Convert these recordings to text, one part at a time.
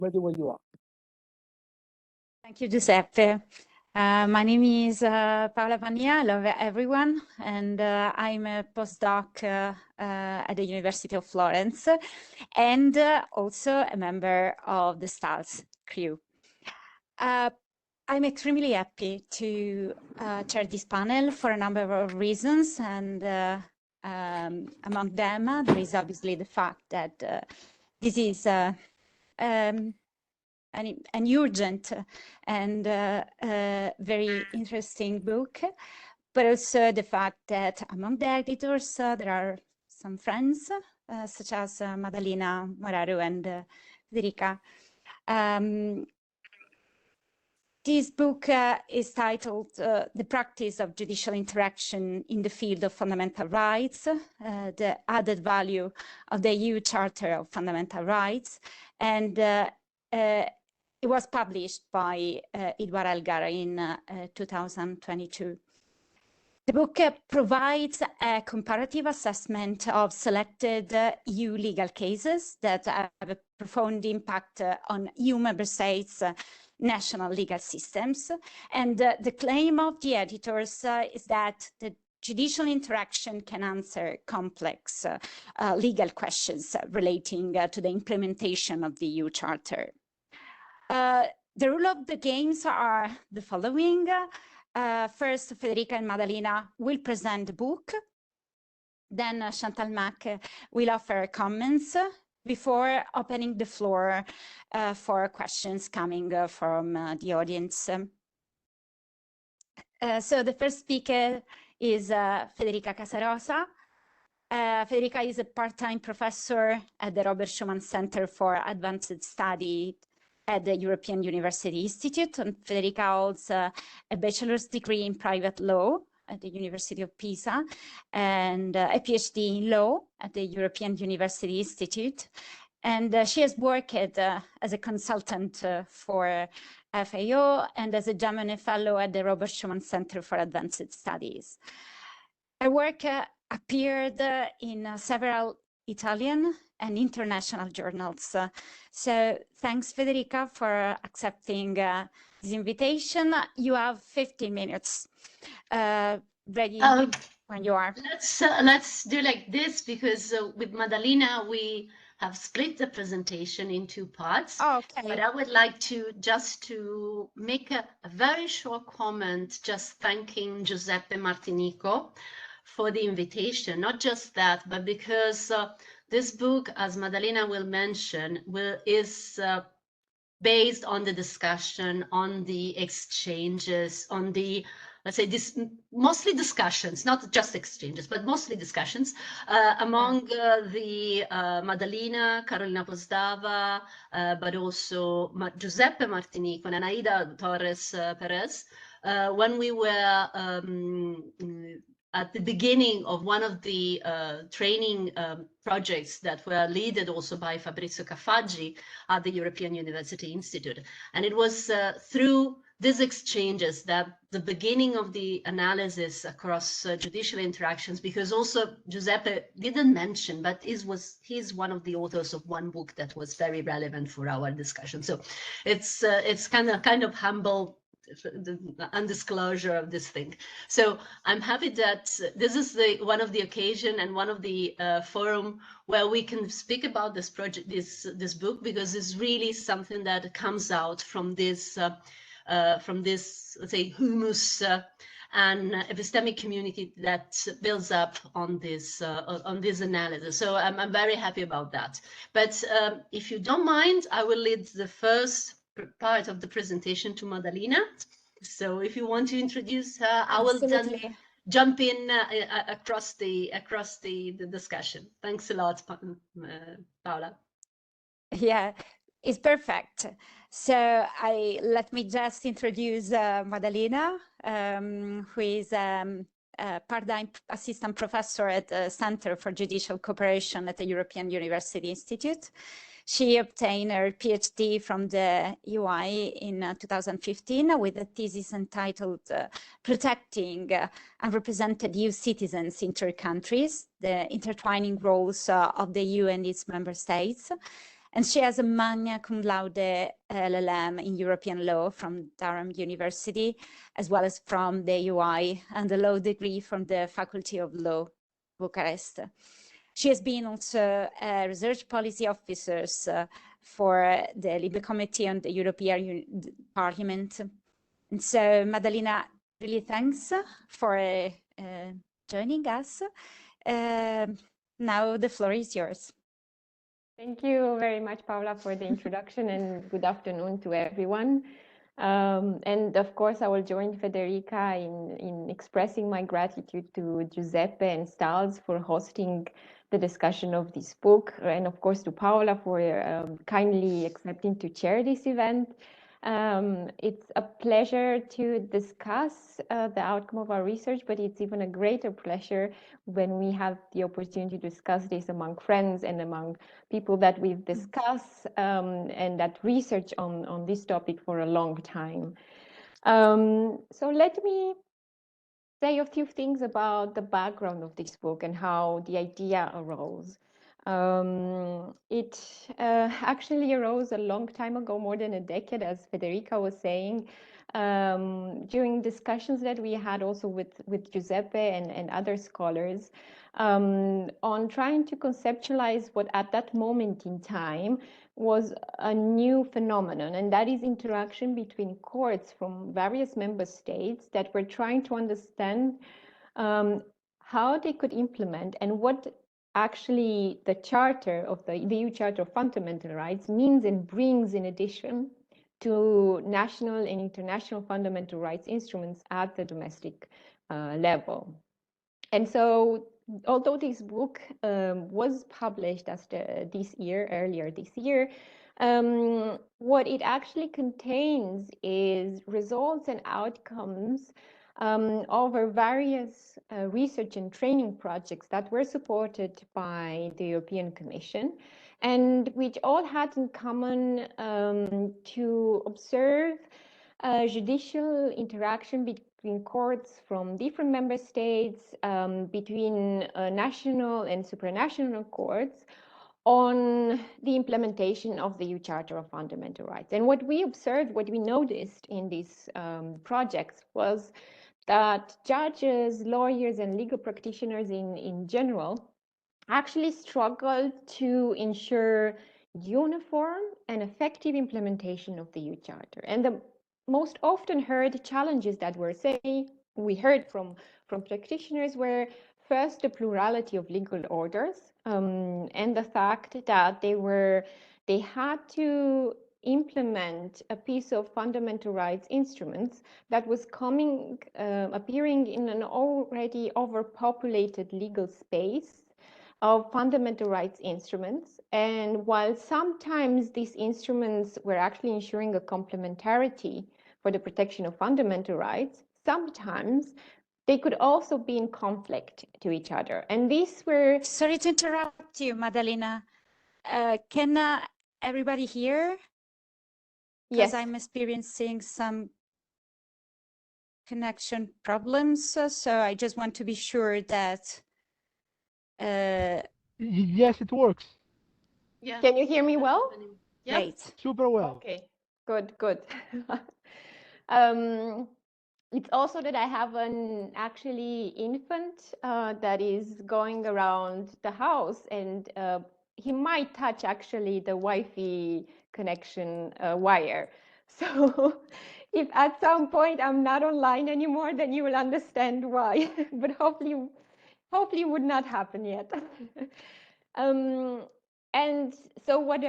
ready when you are. Thank you, Giuseppe. My name is Paola Pannia. Hello, everyone. And I'm a postdoc at the University of Florence and also a member of the STALS crew. I'm extremely happy to chair this panel for a number of reasons. And among them, there is obviously the fact that this is an urgent and very interesting book, but also the fact that among the editors, there are some friends, such as Madalina Moraru and Federica. This book is titled The Practice of Judicial Interaction in the Field of Fundamental Rights, the Added Value of the EU Charter of Fundamental Rights, and it was published by Edouard Elgar in 2022. The book provides a comparative assessment of selected EU legal cases that have a profound impact on EU member states' national legal systems. And the claim of the editors is that the judicial interaction can answer complex legal questions relating to the implementation of the EU Charter. The rule of the games are the following. First, Federica and Madalina will present the book. Then Chantal Mak will offer comments before opening the floor for questions coming from the audience. So the first speaker is Federica Casarosa. Federica is a part-time professor at the Robert Schuman Center for Advanced Study at the European University Institute. And Federica holds a bachelor's degree in private law at the University of Pisa and a PhD in law at the European University Institute. And she has worked as a consultant for FAO and as a Gemini Fellow at the Robert Schuman Center for Advanced Studies. Her work appeared in several Italian and international journals. So thanks, Federica, for accepting this invitation. You have 15 minutes. Ready when you are. Let's do like this, because with Madalina, we have split the presentation in two parts. Oh, okay. But I would like to just make a very short comment, just thanking Giuseppe Martinico for the invitation. Not just that, but because this book, as Madalina will mention, is based on the discussion, on the exchanges, on the, let's say, mostly discussions, not just exchanges, but mostly discussions among the Madalina, Carolina Postava, but also Giuseppe Martinico and Aida Torres Perez, when we were at the beginning of one of the training projects that were led also by Fabrizio Caffaggi at the European University Institute. And it was through these exchanges that the beginning of the analysis across judicial interactions, because also Giuseppe didn't mention, but he's one of the authors of one book that was very relevant for our discussion. So it's kind of humble, the undisclosure of this thing. So I'm happy that this is one of the occasion and one of the forum where we can speak about this project, this book, because it's really something that comes out from this, let's say, humus and epistemic community that builds up on this analysis. So I'm very happy about that. But if you don't mind, I will lead the first part of the presentation to Madalina. So if you want to introduce her, I will then jump in across the discussion. Thanks a lot, Paola. Yeah, it's perfect. So let me just introduce Madalina, who is a part-time assistant professor at the Center for Judicial Cooperation at the European University Institute. She obtained her PhD from the UI in 2015 with a thesis entitled Protecting Unrepresented EU Citizens in Third Countries, the Intertwining Roles of the EU and its Member States. And she has a magna cum laude LLM in European law from Durham University, as well as from the UI, and a law degree from the Faculty of Law, Bucharest. She has been also a research policy officer for the Libe Committee on the European Parliament. And so, Madalina, really thanks for joining us. Now the floor is yours. Thank you very much, Paola, for the introduction, and good afternoon to everyone. And of course, I will join Federica in expressing my gratitude to Giuseppe and Stals for hosting the discussion of this book, and of course to Paola for kindly accepting to chair this event. It's a pleasure to discuss the outcome of our research, but it's even a greater pleasure when we have the opportunity to discuss this among friends and among people that we've discussed and that research on this topic for a long time. So let me say a few things about the background of this book and how the idea arose. It actually arose a long time ago, more than a decade, as Federica was saying, during discussions that we had also with Giuseppe and other scholars on trying to conceptualize what at that moment in time was a new phenomenon, and that is interaction between courts from various member states that were trying to understand how they could implement and what actually the Charter of the EU Charter of Fundamental Rights means and brings in addition to national and international fundamental rights instruments at the domestic level. And so, although this book was published earlier this year, what it actually contains is results and outcomes over various research and training projects that were supported by the European Commission, and which all had in common to observe judicial interaction between courts from different member states, between national and supranational courts, on the implementation of the EU Charter of Fundamental Rights. And what we observed, what we noticed in these projects was that judges, lawyers, and legal practitioners in general actually struggled to ensure uniform and effective implementation of the EU Charter. And the most often heard challenges that we heard from practitioners were first the plurality of legal orders and the fact that they had to implement a piece of fundamental rights instruments that was appearing in an already overpopulated legal space of fundamental rights instruments. And while sometimes these instruments were actually ensuring a complementarity for the protection of fundamental rights, sometimes they could also be in conflict to each other. And these were... Sorry to interrupt you, Madalina. Can everybody hear? Because Yes. I'm experiencing some connection problems, so I just want to be sure that... Yes, it works. Yeah. Can you hear me well? Yeah. Great. Super well. Okay, good. It's also that I have an actually infant that is going around the house, and he might touch actually the Wi-Fi connection wire. So if at some point I'm not online anymore, then you will understand why. But hopefully would not happen yet. And so what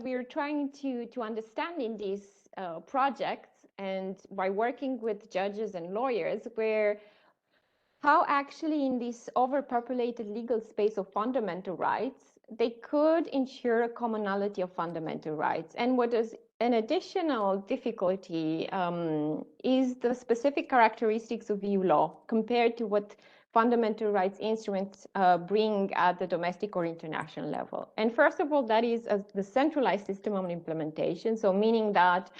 we were trying to understand in these projects, and by working with judges and lawyers, were how actually in this overpopulated legal space of fundamental rights, they could ensure a commonality of fundamental rights. And what is an additional difficulty is the specific characteristics of EU law compared to what fundamental rights instruments bring at the domestic or international level. And first of all, that is the centralized system of implementation. So meaning that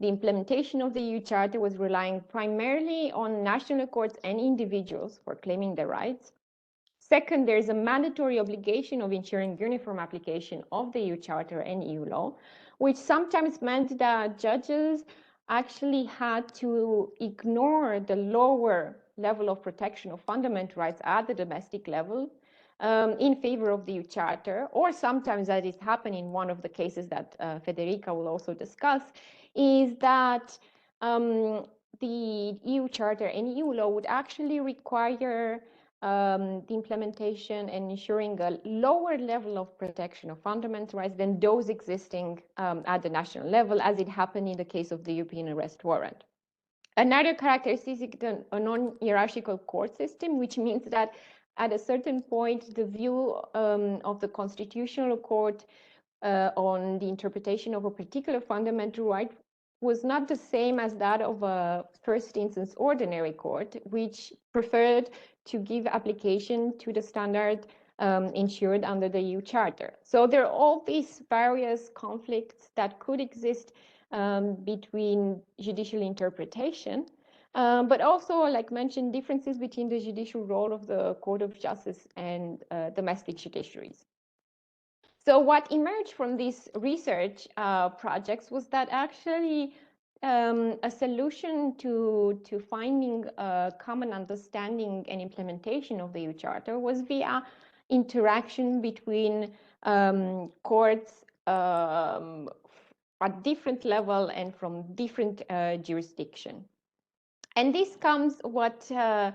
the implementation of the EU Charter was relying primarily on national courts and individuals for claiming their rights. Second, there's a mandatory obligation of ensuring uniform application of the EU Charter and EU law, which sometimes meant that judges actually had to ignore the lower level of protection of fundamental rights at the domestic level in favor of the EU Charter, or sometimes that is happening in one of the cases that Federica will also discuss, is that the EU Charter and EU law would actually require the implementation and ensuring a lower level of protection of fundamental rights than those existing at the national level, as it happened in the case of the European arrest warrant. Another characteristic is a non-hierarchical court system, which means that at a certain point, the view of the Constitutional Court on the interpretation of a particular fundamental right was not the same as that of a first instance ordinary court, which preferred to give application to the standard ensured under the EU Charter. So there are all these various conflicts that could exist between judicial interpretation, but also, like mentioned, differences between the judicial role of the Court of Justice and domestic judiciaries. So what emerged from these research projects was that actually a solution to finding a common understanding and implementation of the EU Charter was via interaction between courts at different level and from different jurisdiction. And this comes what I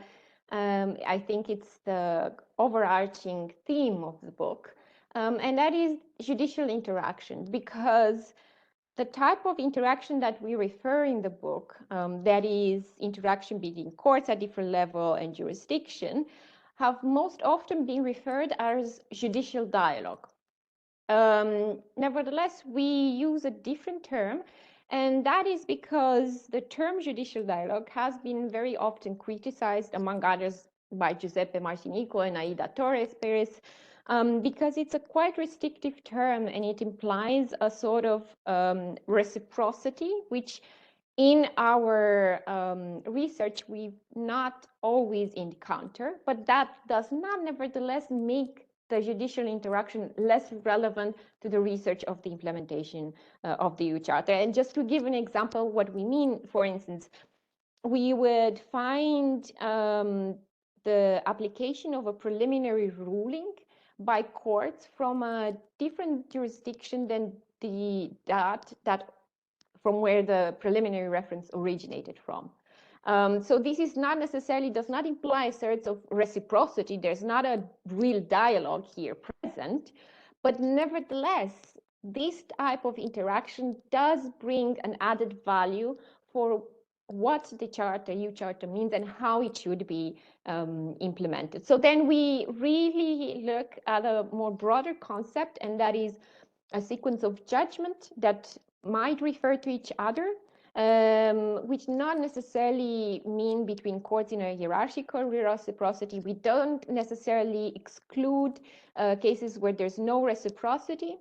think it's the overarching theme of the book, and that is judicial interaction, because the type of interaction that we refer in the book, that is interaction between courts at different level and jurisdiction, have most often been referred as judicial dialogue. Nevertheless, we use a different term, and that is because the term judicial dialogue has been very often criticized, among others, by Giuseppe Martinico and Aida Torres Perez, because it's a quite restrictive term and it implies a sort of reciprocity, which in our research we've not always encountered, but that does not nevertheless make the judicial interaction less relevant to the research of the implementation of the EU Charter. And just to give an example what we mean, for instance, we would find the application of a preliminary ruling by courts from a different jurisdiction than that from where the preliminary reference originated from. So this is not necessarily, does not imply a sort of reciprocity. There's not a real dialogue here present, but nevertheless, this type of interaction does bring an added value for what the Charter, EU Charter means and how it should be implemented. So then we really look at a more broader concept, and that is a sequence of judgment that might refer to each other, which not necessarily mean between courts in a hierarchical reciprocity. We don't necessarily exclude cases where there's no reciprocity.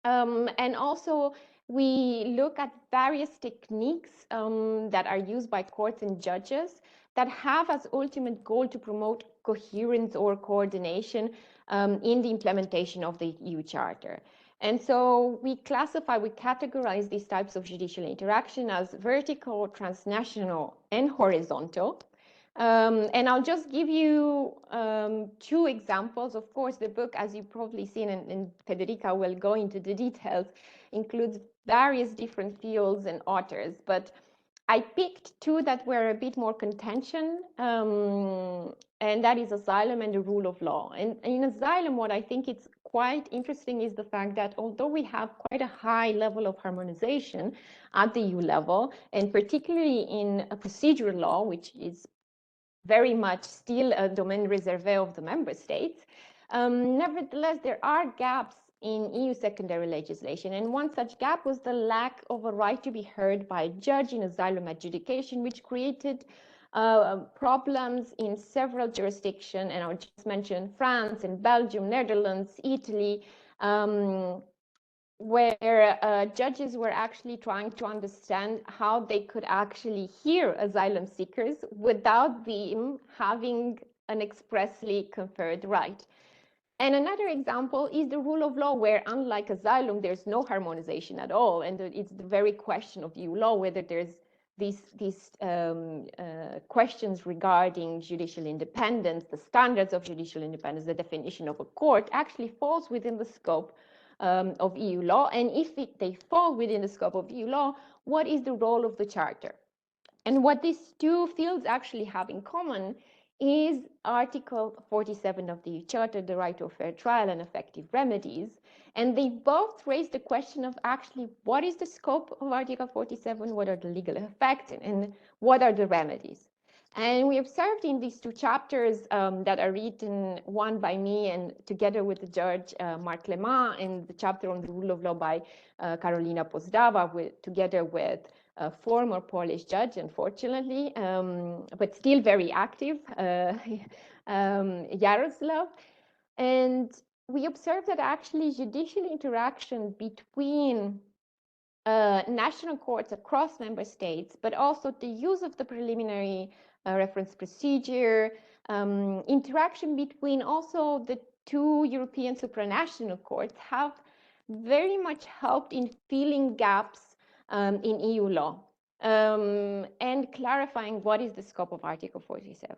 And also, we look at various techniques that are used by courts and judges that have as ultimate goal to promote coherence or coordination in the implementation of the EU Charter. And so we categorize these types of judicial interaction as vertical, transnational, and horizontal. And I'll just give you two examples. Of course, the book, as you've probably seen, and Federica will go into the details, includes various different fields and authors. But I picked two that were a bit more contention, and that is asylum and the rule of law. And in asylum, what I think it's quite interesting is the fact that although we have quite a high level of harmonization at the EU level, and particularly in a procedural law, which is very much still a domain reservé of the member states, nevertheless, there are gaps in EU secondary legislation. And one such gap was the lack of a right to be heard by a judge in asylum adjudication, which created problems in several jurisdictions. And I'll just mention France and Belgium, Netherlands, Italy, where judges were actually trying to understand how they could actually hear asylum seekers without them having an expressly conferred right. And another example is the rule of law, where unlike asylum, there's no harmonization at all. And it's the very question of EU law, whether there's these questions regarding judicial independence, the standards of judicial independence, the definition of a court actually falls within the scope of EU law. And if they fall within the scope of EU law, what is the role of the Charter? And what these two fields actually have in common is Article 47 of the EU Charter, the right to a fair trial and effective remedies. And they both raise the question of actually what is the scope of Article 47, what are the legal effects, and what are the remedies. And we observed in these two chapters that are written, one by me and together with the judge Mark Lema, and the chapter on the rule of law by Karolina Pozdrava, together with a former Polish judge, unfortunately, but still very active, Jaroslav. And we observed that actually judicial interaction between national courts across member states, but also the use of the preliminary reference procedure, interaction between also the two European supranational courts have very much helped in filling gaps in EU law and clarifying what is the scope of Article 47.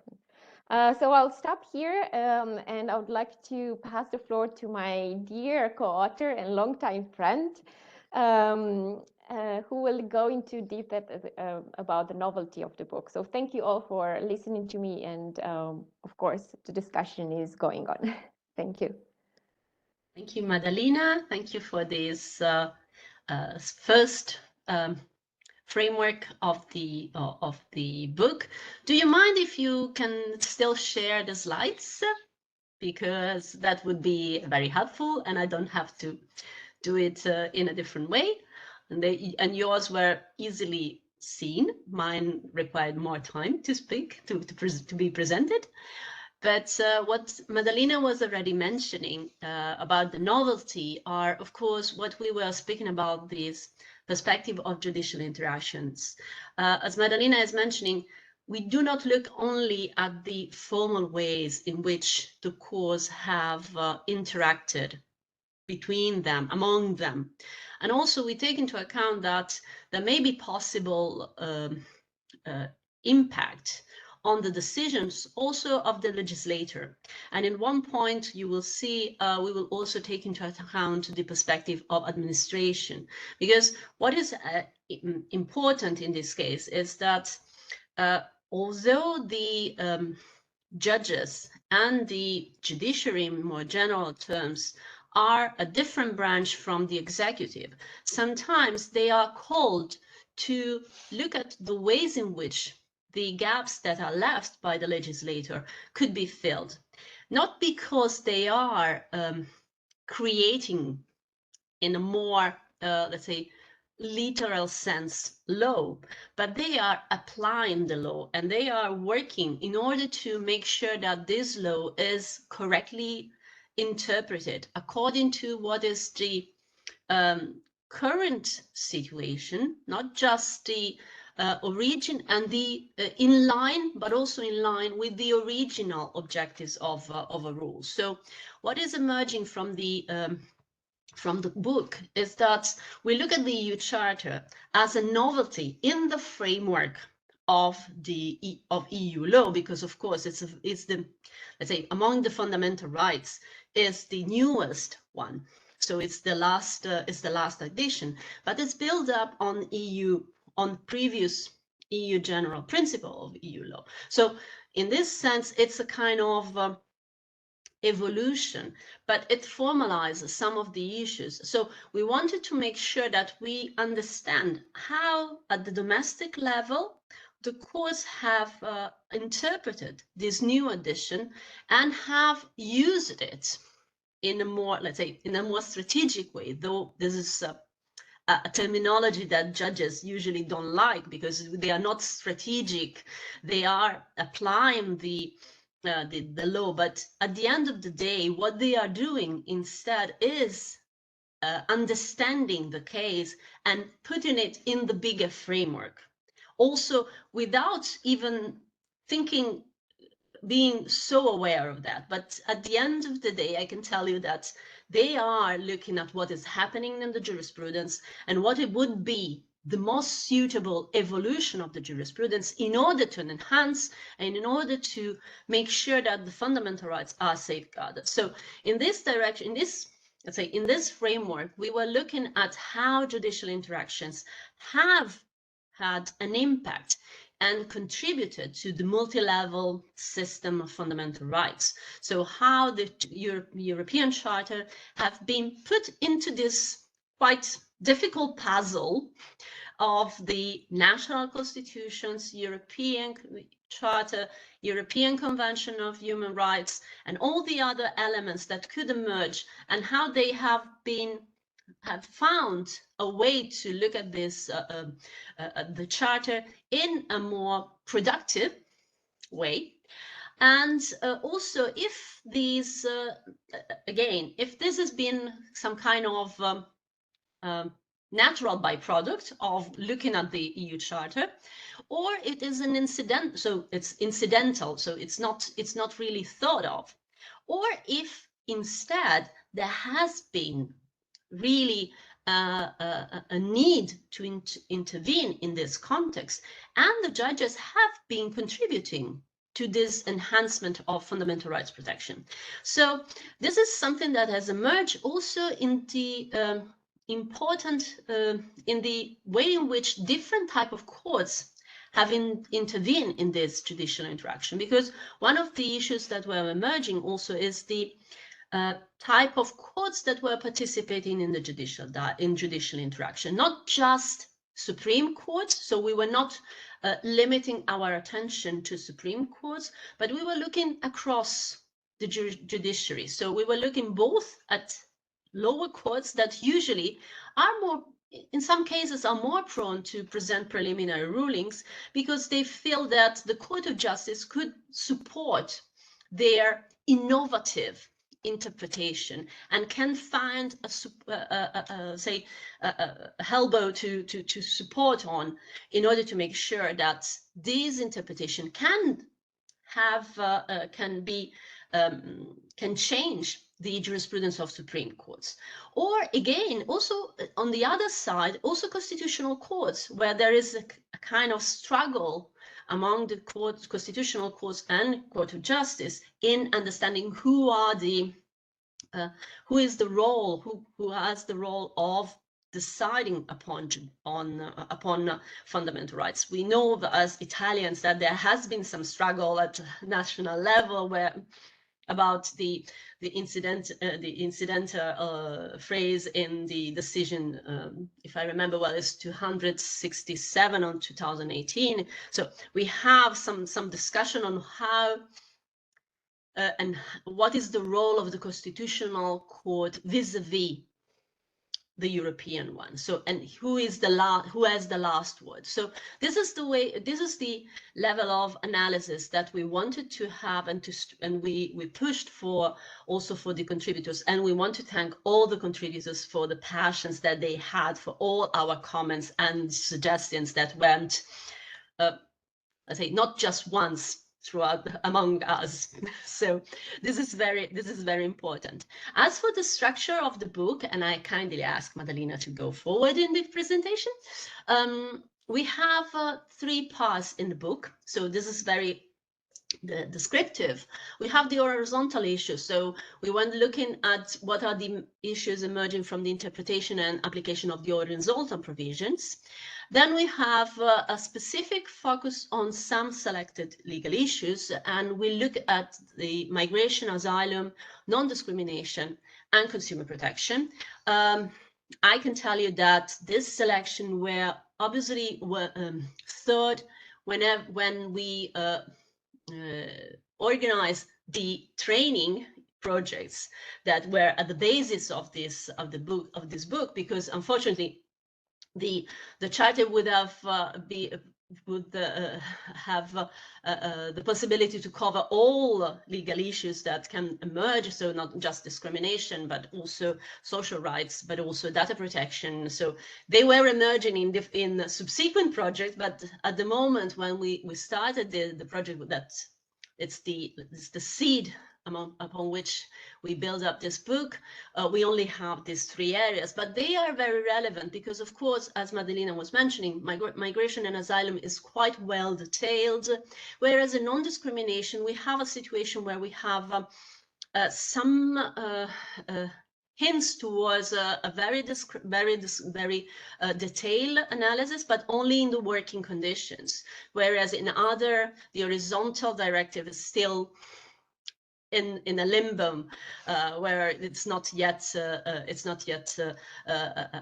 So I'll stop here and I would like to pass the floor to my dear co-author and longtime friend who will go into deep depth about the novelty of the book. So thank you all for listening to me, and of course the discussion is going on. Thank you. Thank you, Madalina. Thank you for this first framework of the book. Do you mind if you can still share the slides? Because that would be very helpful, and I don't have to do it in a different way. And yours were easily seen. Mine required more time to speak, to be presented. But what Madalina was already mentioning about the novelty are, of course, what we were speaking about, this perspective of judicial interactions. As Madalina is mentioning, we do not look only at the formal ways in which the courts have interacted between them, among them. And also we take into account that there may be possible impact on the decisions also of the legislator. And in one point you will see, we will also take into account the perspective of administration, because what is important in this case is that although the judges and the judiciary in more general terms are a different branch from the executive, sometimes they are called to look at the ways in which the gaps that are left by the legislator could be filled, not because they are creating in a more, let's say, literal sense law, but they are applying the law and they are working in order to make sure that this law is correctly interpreted according to what is the current situation, not just the origin and the in line, but also in line with the original objectives of a rule. So what is emerging from the book is that we look at the EU Charter as a novelty in the framework of EU law, because of course it's the, let's say, among the fundamental rights is the newest one. So it's the last edition, but it's built up on previous EU general principle of EU law. So in this sense, it's a kind of evolution, but it formalizes some of the issues. So we wanted to make sure that we understand how at the domestic level the courts have interpreted this new edition and have used it in a more, let's say, in a more strategic way, though this is a terminology that judges usually don't like because they are not strategic. They are applying the law, but at the end of the day, what they are doing instead is understanding the case and putting it in the bigger framework. Also, without even thinking being so aware of that. But at the end of the day, I can tell you that they are looking at what is happening in the jurisprudence and what it would be the most suitable evolution of the jurisprudence in order to enhance and in order to make sure that the fundamental rights are safeguarded. So in this direction, in this framework, we were looking at how judicial interactions have had an impact and contributed to the multi-level system of fundamental rights. So how the European Charter have been put into this quite difficult puzzle of the national constitutions, European Charter, European Convention of Human Rights, and all the other elements that could emerge, and how they have found a way to look at this, the Charter in a more productive way. And also, if these, again, if this has been some kind of natural byproduct of looking at the EU Charter, or it is an incident, so it's incidental, so it's not really thought of, or if instead there has been really a need to intervene in this context, and the judges have been contributing to this enhancement of fundamental rights protection. So this is something that has emerged also in the in the way in which different type of courts have intervened in this judicial interaction, because one of the issues that were emerging also is the type of courts that were participating in the judicial interaction, not just Supreme Court. So we were not limiting our attention to Supreme Courts, but we were looking across the judiciary. So we were looking both at lower courts that usually are more, in some cases, are more prone to present preliminary rulings because they feel that the Court of Justice could support their innovative interpretation and can find say a elbow to support on in order to make sure that this interpretation can have can change the jurisprudence of Supreme Courts. Or again, also on the other side, also constitutional courts, where there is a kind of struggle among the constitutional courts and Court of Justice in understanding who are the who has the role of deciding upon fundamental rights. We know as Italians that there has been some struggle at national level where about the incident phrase in the decision, if I remember well, is 267 on 2018. So we have some discussion on how and what is the role of the Constitutional Court vis-a-vis the European one. So, and who has the last word. So this is the level of analysis that we wanted to have, and we pushed for also for the contributors, and we want to thank all the contributors for the passions that they had for all our comments and suggestions that went, I say, not just once throughout among us. So this is very important. As for the structure of the book, and I kindly ask Madalina to go forward in the presentation, we have 3 parts in the book. So this is very descriptive. We have the horizontal issues. So we went looking at what are the issues emerging from the interpretation and application of the horizontal provisions. Then we have a specific focus on some selected legal issues, and we look at the migration, asylum, non-discrimination, and consumer protection. I can tell you that this selection were obviously third when we organized the training projects that were at the basis of this book, because unfortunately the charter would have the possibility to cover all legal issues that can emerge, so not just discrimination, but also social rights, but also data protection. So they were emerging in subsequent projects, but at the moment when we started the project that it's the seed upon which we build up this book. We only have these 3 areas, but they are very relevant because, of course, as Madalina was mentioning, migration and asylum is quite well detailed, whereas in non-discrimination, we have a situation where we have some hints towards a very detailed analysis, but only in the working conditions, whereas in other, the horizontal directive is still in a limbo where it's not yet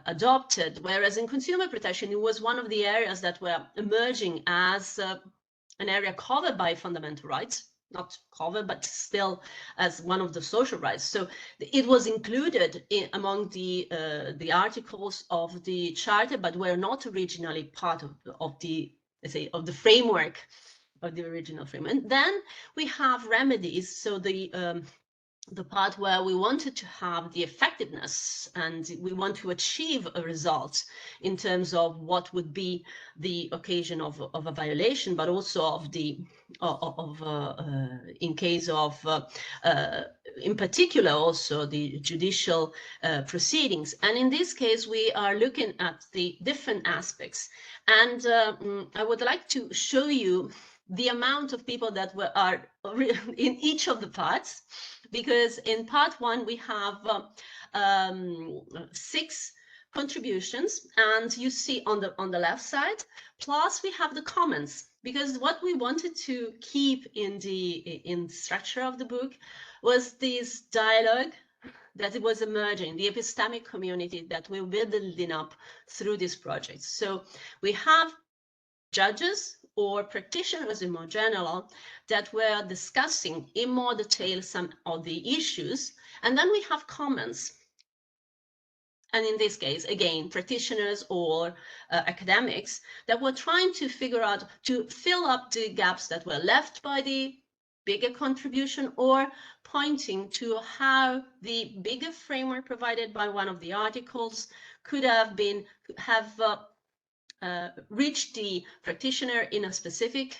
adopted. Whereas in consumer protection, it was one of the areas that were emerging as an area covered by fundamental rights, not covered, but still as one of the social rights. So it was included among the articles of the Charter, but were not originally part of the, let's say, of the framework of the original framework. And then we have remedies. So the part where we wanted to have the effectiveness and we want to achieve a result in terms of what would be the occasion of a violation, but also of the in case of in particular also the judicial proceedings. And in this case we are looking at the different aspects, and I would like to show you the amount of people that are in each of the parts, because in part 1 we have 6 contributions, and you see on the left side, plus we have the comments, because what we wanted to keep in the structure of the book was this dialogue that it was emerging, the epistemic community that we were building up through this project. So we have judges or practitioners in more general that were discussing in more detail some of the issues, and then we have comments. And in this case, again, practitioners or academics that were trying to figure out, to fill up the gaps that were left by the bigger contribution, or pointing to how the bigger framework provided by one of the articles could have reached the practitioner in a specific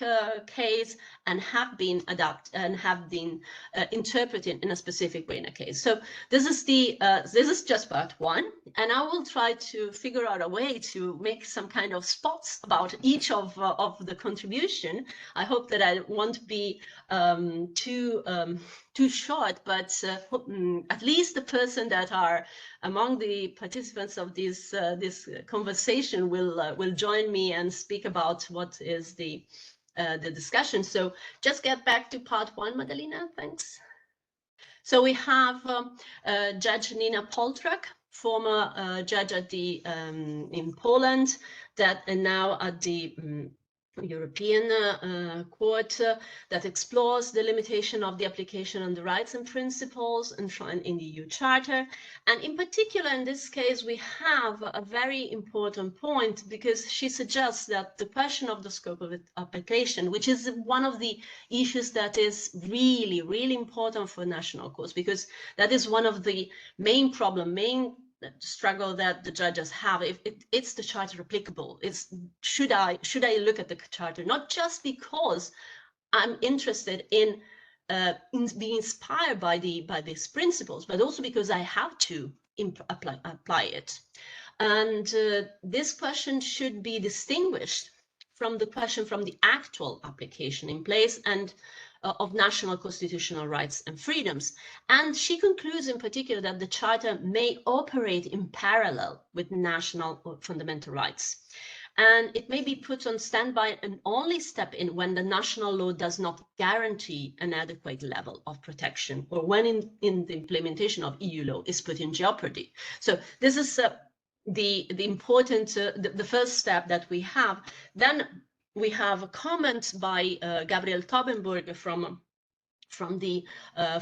case and have been adapted and have been interpreted in a specific way in a case. So this is just part 1, and I will try to figure out a way to make some kind of spots about each of the contribution. I hope that I won't be too short, but at least the person that are among the participants of this conversation will join me and speak about what is the discussion. So just get back to part 1, Madalina, thanks. So we have Judge Nina Poltrak, former judge at the in Poland, and now at the European Court that explores the limitation of the application on the rights and principles enshrined in the EU Charter. And in particular, in this case, we have a very important point, because she suggests that the question of the scope of application, which is one of the issues that is really, really important for national courts, because that is one of the main struggle that the judges have. It's the Charter applicable? Should I look at the Charter, not just because I'm interested in being inspired by these principles, but also because I have to apply it. And this question should be distinguished from the question from the actual application in place and of national constitutional rights and freedoms. And she concludes in particular that the Charter may operate in parallel with national or fundamental rights. And it may be put on standby and only step in when the national law does not guarantee an adequate level of protection, or when in the implementation of EU law is put in jeopardy. So this is the important, the first step that we have. Then we have a comment by Gabriel Tobenburg from the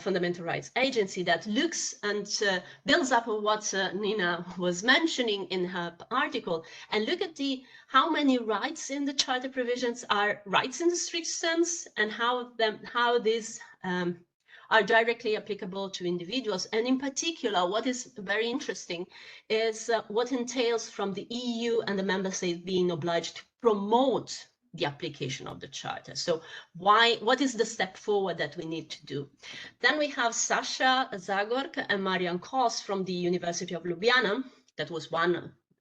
Fundamental Rights Agency that looks and builds up on what Nina was mentioning in her article, and look at how many rights in the Charter provisions are rights in the strict sense, and how these are directly applicable to individuals. And in particular, what is very interesting is what entails from the EU and the member states being obliged to promote the application of the Charter. So what is the step forward that we need to do? Then we have Sasha Zagork and Marian Kos from the University of Ljubljana. That was one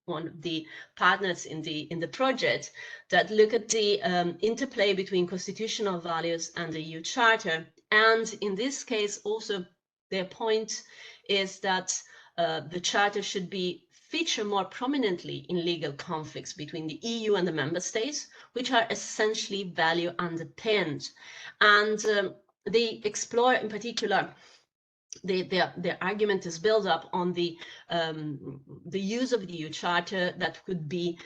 of the partners in the project that look at the interplay between constitutional values and the EU Charter. And in this case, also their point is that the Charter should feature more prominently in legal conflicts between the EU and the member states, which are essentially value underpinned. And they explore in particular, their argument is built up on the use of the EU Charter that could be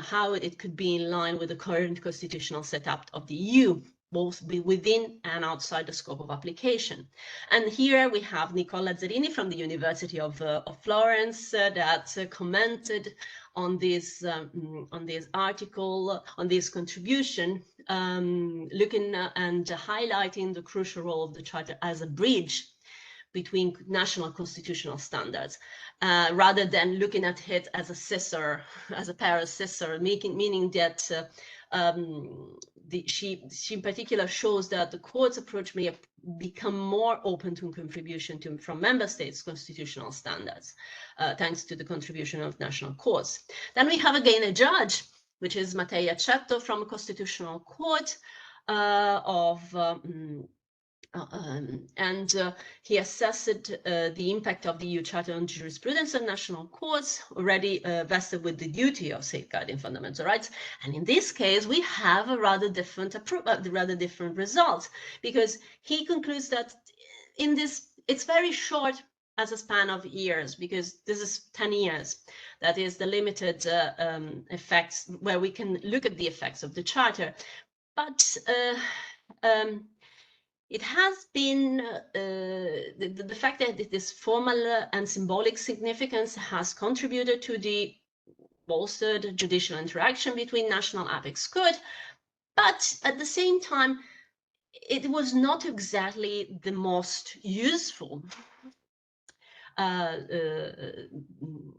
how it could be in line with the current constitutional setup of the EU, both within and outside the scope of application. And here we have Nicola Zerini from the University of Florence that commented on this article, on this contribution, looking and highlighting the crucial role of the Charter as a bridge between national constitutional standards, rather than looking at it as a scissor, as a pair of scissors, meaning that she in particular shows that the court's approach may become more open to contribution from member states' constitutional standards, thanks to the contribution of national courts. Then we have again a judge, which is Mattia Cetto from a constitutional court he assessed the impact of the EU Charter on jurisprudence and national courts, already vested with the duty of safeguarding fundamental rights. And in this case, we have a rather different result, because he concludes that in this, it's very short as a span of years, because this is 10 years. That is the limited effects, where we can look at the effects of the Charter. But it has been the fact that this formal and symbolic significance has contributed to the bolstered judicial interaction between national apex court, but at the same time, it was not exactly the most useful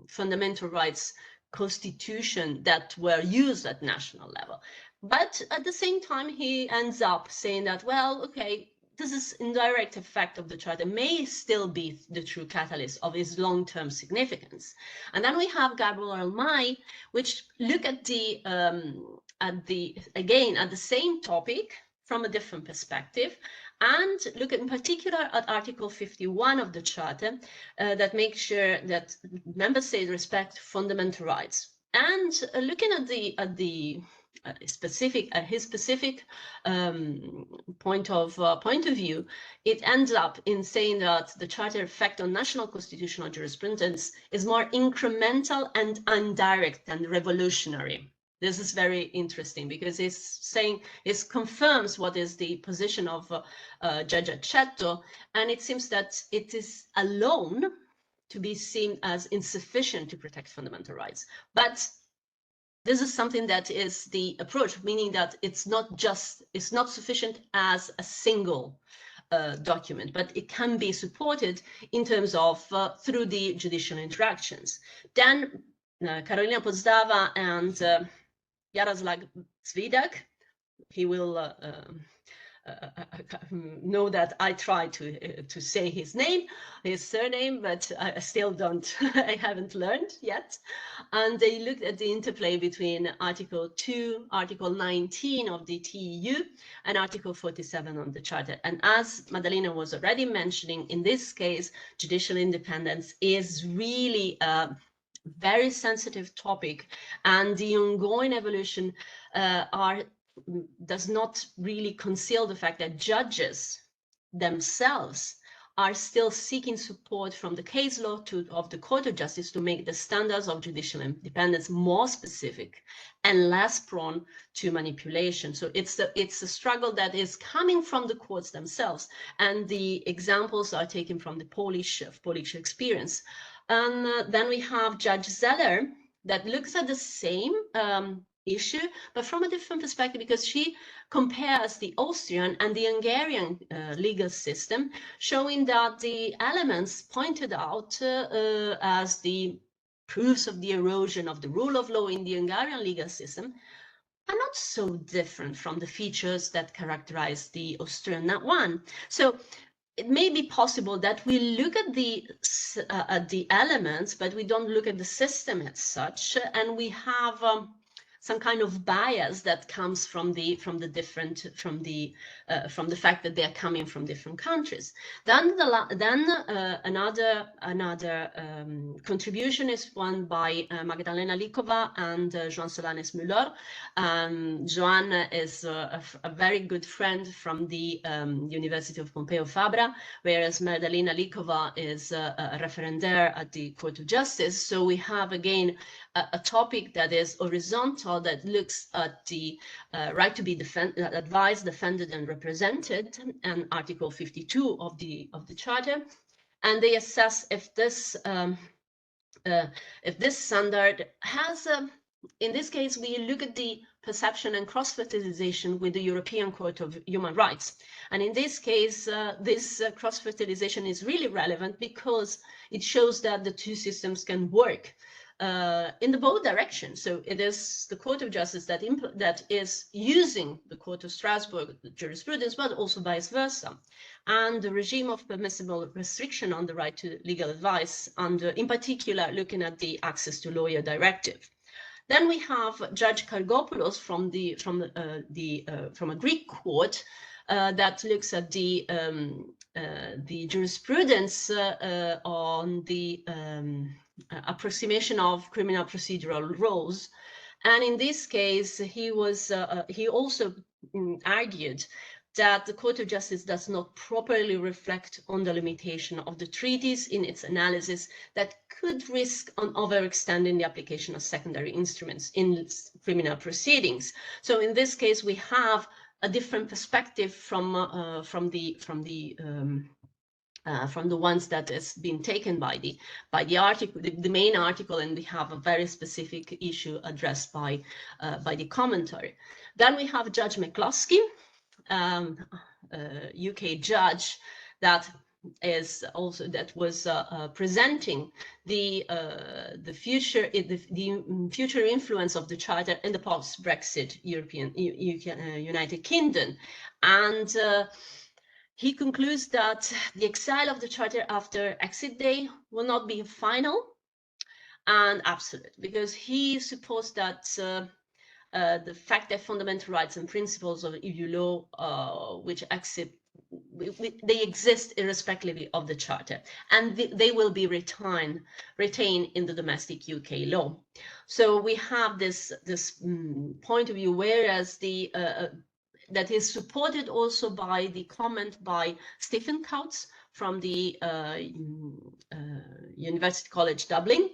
fundamental rights constitution that were used at national level. But at the same time, he ends up saying that, well, okay, this is indirect effect of the Charter may still be the true catalyst of its long-term significance. And then we have Gabriel Almay, which look at the same topic from a different perspective, and look in particular at Article 51 of the Charter that makes sure that member states respect fundamental rights. And looking at his specific point of view, it ends up in saying that the Charter effect on national constitutional jurisprudence is more incremental and indirect than revolutionary. This is very interesting, because it confirms what is the position of Judge Accetto, and it seems that it is alone to be seen as insufficient to protect fundamental rights. But this is something that is the approach, meaning that it's not sufficient as a single document, but it can be supported in terms of through the judicial interactions. Then Karolina Pozdava and Jaroslav Zvidak, he will know that I try to say his surname, but I still don't, I haven't learned yet. And they looked at the interplay between Article 2, Article 19 of the TEU, and Article 47 of the Charter. And as Madalina was already mentioning, in this case, judicial independence is really a very sensitive topic, and the ongoing evolution does not really conceal the fact that judges themselves are still seeking support from the case law of the Court of Justice to make the standards of judicial independence more specific and less prone to manipulation. So it's a struggle that is coming from the courts themselves, and the examples are taken from the Polish experience. And then we have Judge Zeller that looks at the same issue, but from a different perspective, because she compares the Austrian and the Hungarian legal system, showing that the elements pointed out as the proofs of the erosion of the rule of law in the Hungarian legal system are not so different from the features that characterize the Austrian one. So it may be possible that we look at the elements, but we don't look at the system as such, and we have some kind of bias that comes from the fact that they are coming from different countries. Then another contribution is one by Magdalena Likova and Joan Solanes Müller. Joan is a very good friend from the University of Pompeu Fabra, whereas Madalina Likova is a referendaire at the Court of Justice. So we have again a topic that is horizontal, that looks at the right to be advised, defended, and represented, and Article 52 of the Charter, and they assess if this standard has. In this case, we look at the perception and cross-fertilization with the European Court of Human Rights. And in this case, this cross-fertilization is really relevant because it shows that the two systems can work in the both directions. So it is the Court of Justice that is using the Court of Strasbourg jurisprudence, but also vice versa. And the regime of permissible restriction on the right to legal advice, under, in particular, looking at the access to lawyer directive. Then we have Judge Kargopoulos from a Greek court that looks at the jurisprudence on the approximation of criminal procedural rules, and in this case, he also argued that the Court of Justice does not properly reflect on the limitation of the treaties in its analysis that could risk on overextending the application of secondary instruments in criminal proceedings. So in this case, we have a different perspective from the ones that has been taken by the article, the main article, and we have a very specific issue addressed by the commentary. Then we have Judge McCloskey, UK judge that was presenting the future influence of the Charter in the post-Brexit United Kingdom, and he concludes that the exile of the Charter after exit day will not be final and absolute, because he supposed that the fact that fundamental rights and principles of EU law, which they exist irrespectively of the Charter, and they will be retained in the domestic UK law. So we have this point of view, whereas that is supported also by the comment by Stephen Coutts from the University College Dublin,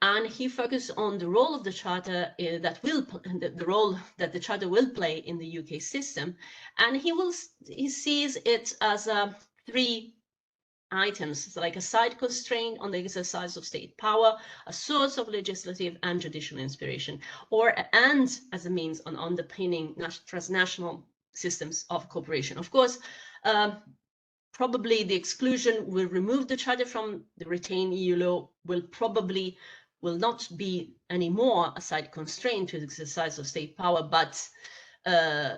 and he focused on the role of the Charter the role that the Charter will play in the UK system, and he sees it as three items, like a side constraint on the exercise of state power, a source of legislative and judicial inspiration, and as a means on underpinning transnational systems of cooperation. Of course, probably the exclusion will remove the Charter from the retained EU law, will not be anymore a side constraint to the exercise of state power, but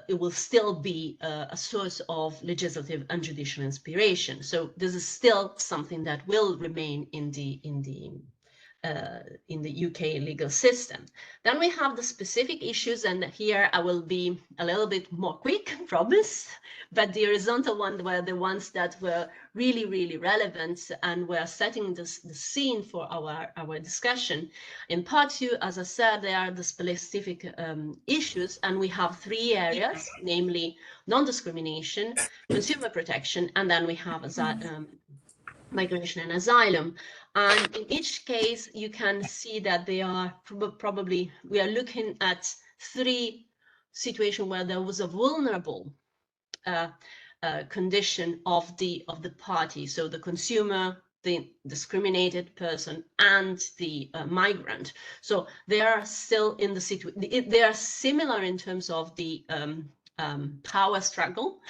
it will still be a source of legislative and judicial inspiration. So this is still something that will remain in the UK legal system. Then we have the specific issues, and here I will be a little bit more quick, promise, but the horizontal ones were the ones that were really, really relevant and were setting the scene for our discussion. In part two, as I said, there are the specific issues, and we have three areas, namely non-discrimination, consumer protection, and then we have migration and asylum. And in each case, you can see that they are probably, we are looking at three situations where there was a vulnerable condition of the party. So the consumer, the discriminated person, and the migrant. So they are still in the situation, they are similar in terms of the power struggle.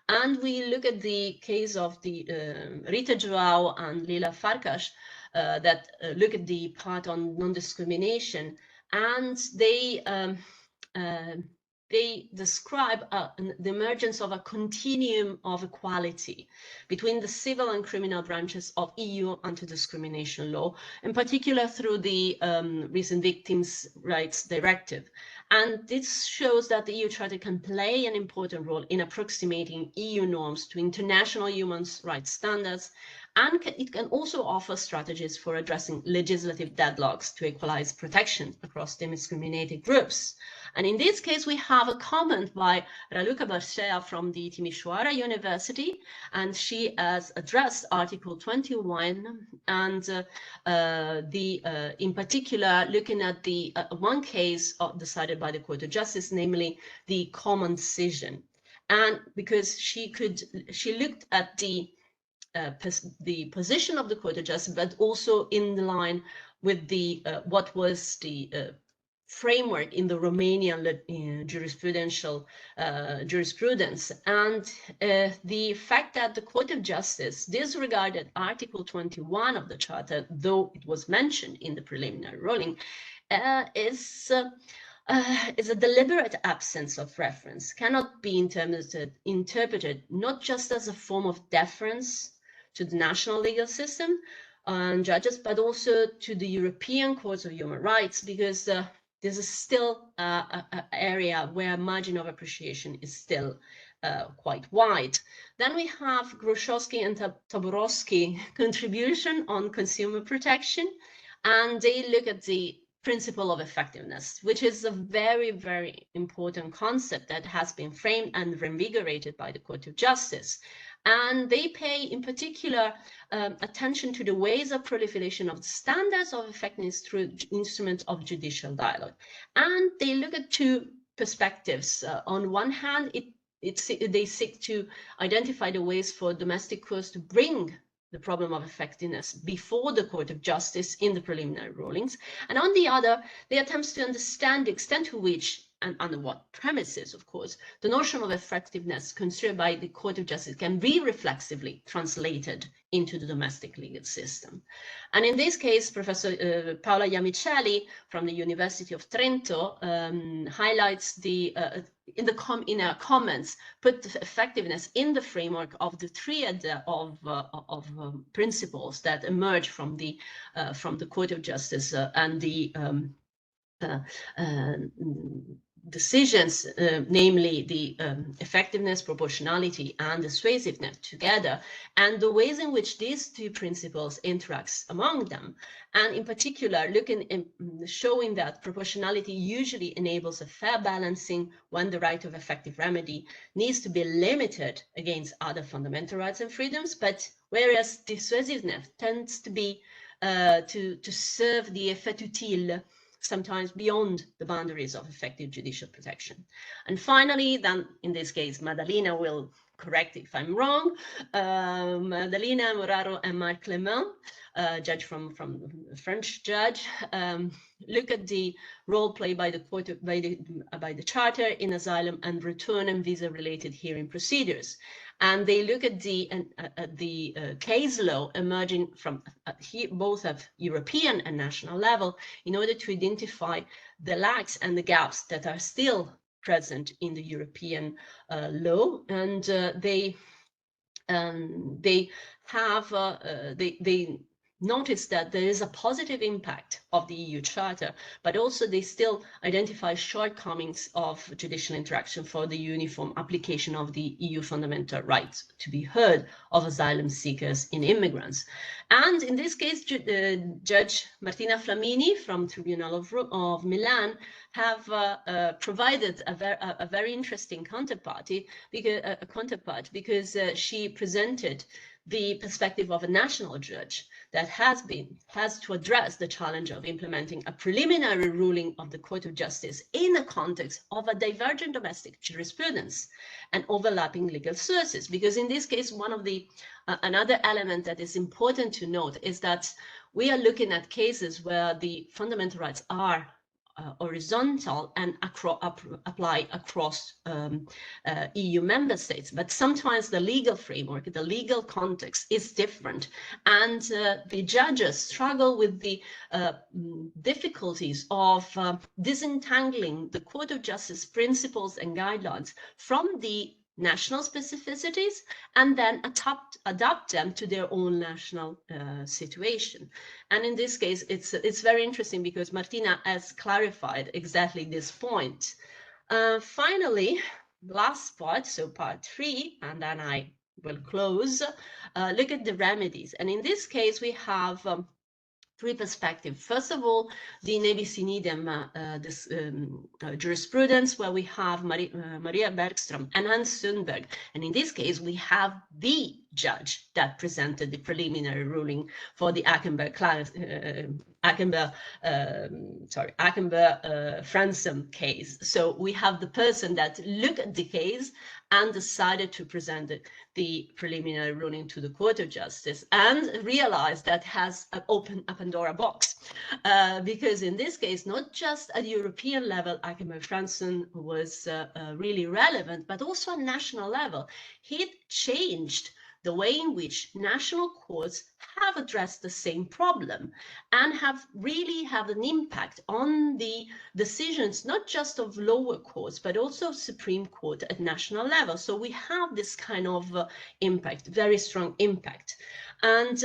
And we look at the case of the Rita Joao and Lila Farkas that look at the part on non-discrimination, and they they describe the emergence of a continuum of equality between the civil and criminal branches of EU anti-discrimination law, in particular through the recent Victims' Rights Directive. And this shows that the EU Charter can play an important role in approximating EU norms to international human rights standards, and it can also offer strategies for addressing legislative deadlocks to equalize protection across discriminated groups. And in this case, we have a comment by Raluca Barcea from the Timișoara University, and she has addressed Article 21 and in particular, looking at the one case decided by the Court of Justice, namely the common decision. And because she looked at the position of the Court of Justice, but also in line with the what was the framework in the Romanian jurisprudence, and the fact that the Court of Justice disregarded Article 21 of the Charter, though it was mentioned in the preliminary ruling, is a deliberate absence of reference, cannot be interpreted not just as a form of deference to the national legal system and judges, but also to the European Courts of Human Rights, because this is still an area where margin of appreciation is still quite wide. Then we have Gruszowski and Taborowski contribution on consumer protection, and they look at the principle of effectiveness, which is a very, very important concept that has been framed and reinvigorated by the Court of Justice. And they pay in particular attention to the ways of proliferation of the standards of effectiveness through instruments of judicial dialogue. And they look at two perspectives. On one hand, they seek to identify the ways for domestic courts to bring the problem of effectiveness before the Court of Justice in the preliminary rulings. And on the other, they attempt to understand the extent to which, and under what premises, of course, the notion of effectiveness considered by the Court of Justice can be reflexively translated into the domestic legal system. And in this case, Professor Paola Iamicelli from the University of Trento highlights the in her comments, put the effectiveness in the framework of the triad of principles that emerge from the Court of Justice and the decisions, namely the effectiveness, proportionality, and dissuasiveness together, and the ways in which these two principles interact among them. And in particular, showing that proportionality usually enables a fair balancing when the right of effective remedy needs to be limited against other fundamental rights and freedoms, but whereas dissuasiveness tends to be to serve the effet utile, sometimes beyond the boundaries of effective judicial protection. And finally, then in this case, Madalina will correct if I'm wrong, Madalina Moraru and Marc Clement, judge from French judge, look at the role played by the court by the Charter in asylum and return and visa-related hearing procedures. And they look at the case law emerging from both at European and national level in order to identify the lacks and the gaps that are still present in the European law, and they notice that there is a positive impact of the EU Charter, but also they still identify shortcomings of judicial interaction for the uniform application of the EU fundamental rights to be heard of asylum seekers and immigrants. And in this case, Judge Martina Flamini from Tribunal of Milan have provided a very interesting counterpart because she presented the perspective of a national judge that has to address the challenge of implementing a preliminary ruling of the Court of Justice in the context of a divergent domestic jurisprudence and overlapping legal sources. Because in this case, one of the another element that is important to note is that we are looking at cases where the fundamental rights are horizontal and apply across EU member states. But sometimes the legal framework, the legal context is different, and the judges struggle with the difficulties of disentangling the Court of Justice principles and guidelines from the national specificities and then adapt them to their own national situation. And in this case, it's very interesting because Martina has clarified exactly this point. Finally, last part, so part 3, and then I will close, look at the remedies. And in this case, we have 3 perspectives. First of all, the nebis in idem jurisprudence, where we have Maria Bergström and Hans Sundberg. And in this case, we have the judge that presented the preliminary ruling for the Fransom case. So we have the person that looked at the case and decided to present the preliminary ruling to the Court of Justice, and realized that has opened a Pandora box, because in this case, not just at European level, Fransom was really relevant, but also at national level. He changed the way in which national courts have addressed the same problem and have an impact on the decisions, not just of lower courts, but also Supreme Court at national level. So we have this kind of impact, very strong impact. And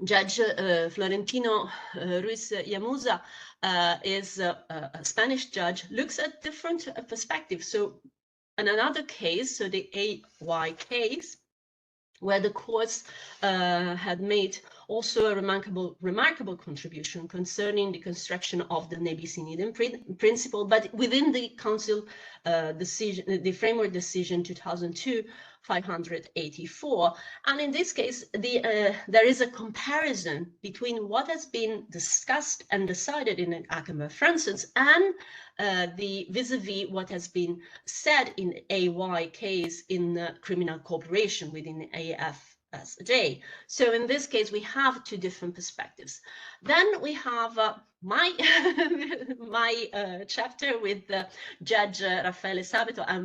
Judge Florentino Ruiz Yamuza is a Spanish judge, looks at different perspectives. So in another case, so the AY case, where the courts had made also a remarkable contribution concerning the construction of the nebis in idem principle, but within the Council decision, the framework decision 2002/584. And in this case, there is a comparison between what has been discussed and decided in Fransom and the vis-a-vis what has been said in AY case in criminal cooperation within AFSJ. So in this case, we have 2 different perspectives. Then we have my chapter with Judge Raffaele Sabato. I'm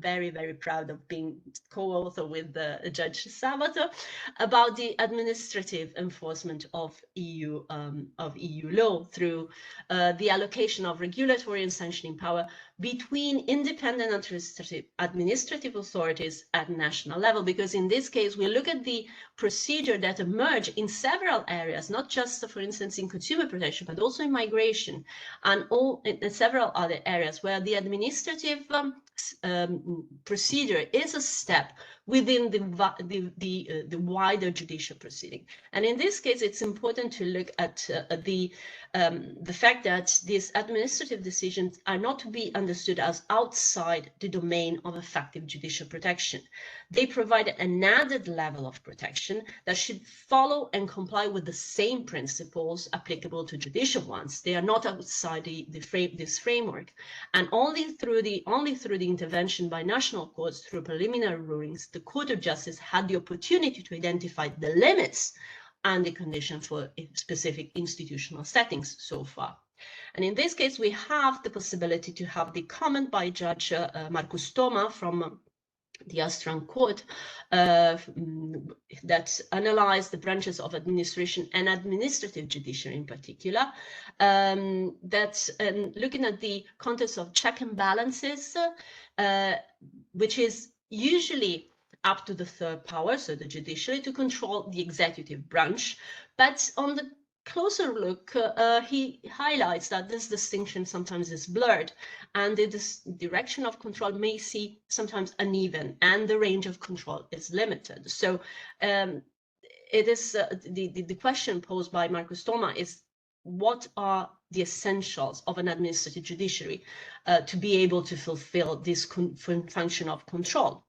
very proud of being co-author with Judge Sabato about the administrative enforcement of EU law through the allocation of regulatory and sanctioning power between independent administrative authorities at national level. Because in this case, we look at the procedure that emerge in several areas, not just, for instance, in consumer protection, but also in migration and in several other areas where the administrative procedure is a step within the wider judicial proceeding. And in this case, it's important to look at the fact that these administrative decisions are not to be understood as outside the domain of effective judicial protection. They provide an added level of protection that should follow and comply with the same principles applicable to judicial ones. They are not outside this framework, and only through the intervention by national courts through preliminary rulings, the Court of Justice had the opportunity to identify the limits and the condition for specific institutional settings so far. And in this case, we have the possibility to have the comment by Judge Markus Thoma from the Austrian court that analyzed the branches of administration and administrative judiciary in particular, looking at the context of check and balances, which is usually up to the third power, so the judiciary, to control the executive branch. But on the closer look, he highlights that this distinction sometimes is blurred, and the direction of control may seem sometimes uneven, and the range of control is limited. So it is the question posed by Markus Thoma is, what are the essentials of an administrative judiciary to be able to fulfill this function of control?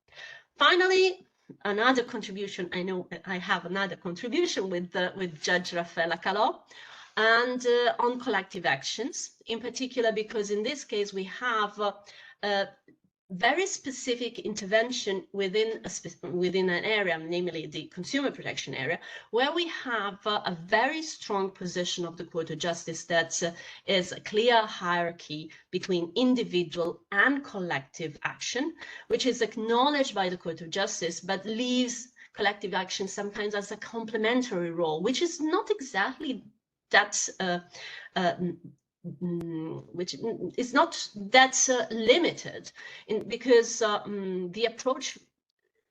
Finally, another contribution, I know I have another contribution with Judge Raffaella Calò, and on collective actions, in particular, because in this case we have very specific intervention within an area, namely the consumer protection area, where we have a very strong position of the Court of Justice that is a clear hierarchy between individual and collective action, which is acknowledged by the Court of Justice, but leaves collective action sometimes as a complementary role, which is not exactly that which is not that limited, because the approach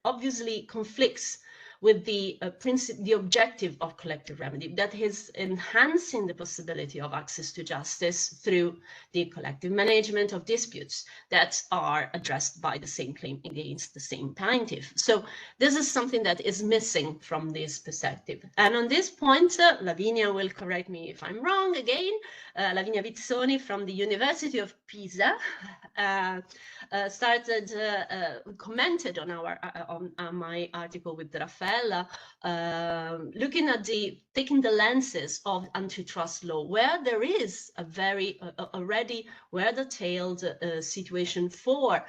obviously conflicts with the objective of collective remedy, that is enhancing the possibility of access to justice through the collective management of disputes that are addressed by the same claim against the same plaintiff. So this is something that is missing from this perspective. And on this point, Lavinia will correct me if I'm wrong again. Lavinia Vizzoni from the University of Pisa commented on my article with Raffaella, looking at taking the lenses of antitrust law, where there is a very already well-detailed situation for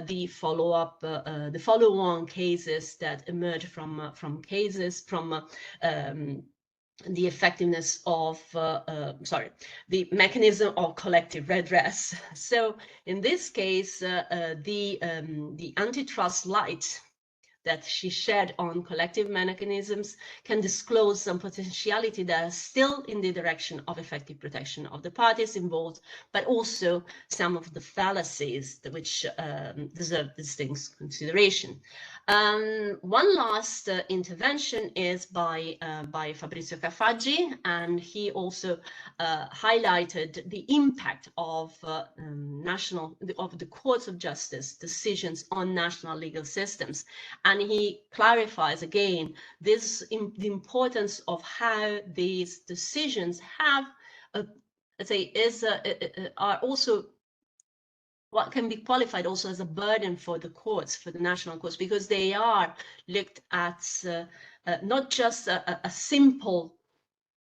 the follow-on cases that emerge from the effectiveness of, the mechanism of collective redress. So in this case, the antitrust light that she shed on collective mechanisms can disclose some potentiality that are still in the direction of effective protection of the parties involved, but also some of the fallacies which deserve distinct consideration. One last intervention is by Fabrizio Cafaggi, and he also highlighted the impact of the courts of justice decisions on national legal systems, and he clarifies again the importance of how these decisions have, are also what can be qualified also as a burden for the courts, for the national courts, because they are looked at not just a simple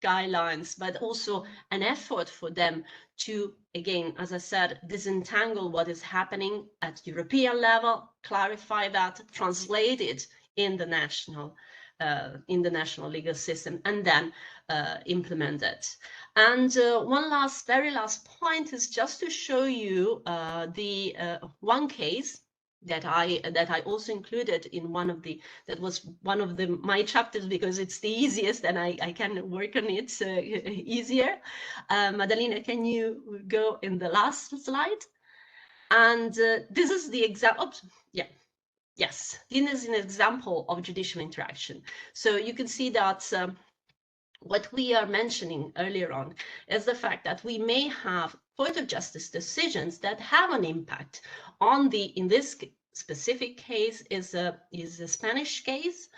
guidelines, but also an effort for them to, again, as I said, disentangle what is happening at European level, clarify that, translate it in the national legal system, and then implement it. And one very last point is just to show you the one case that I also included in one of my chapters, because it's the easiest and I can work on it easier. Madalina, can you go in the last slide? And this is the example. Yeah. Yes, this is an example of judicial interaction. So you can see that what we are mentioning earlier on is the fact that we may have Court of Justice decisions that have an impact on in this specific case is a Spanish case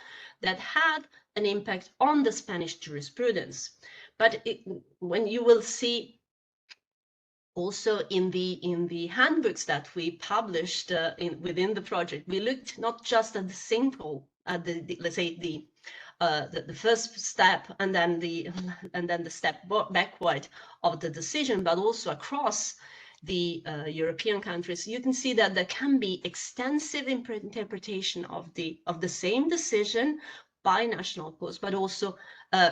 that had an impact on the Spanish jurisprudence. But when you will see also in the handbooks that we published within the project, we looked not just at the simple, let's say the first step and then the step backward of the decision, but also across the European countries. You can see that there can be extensive interpretation of the same decision by national courts, but also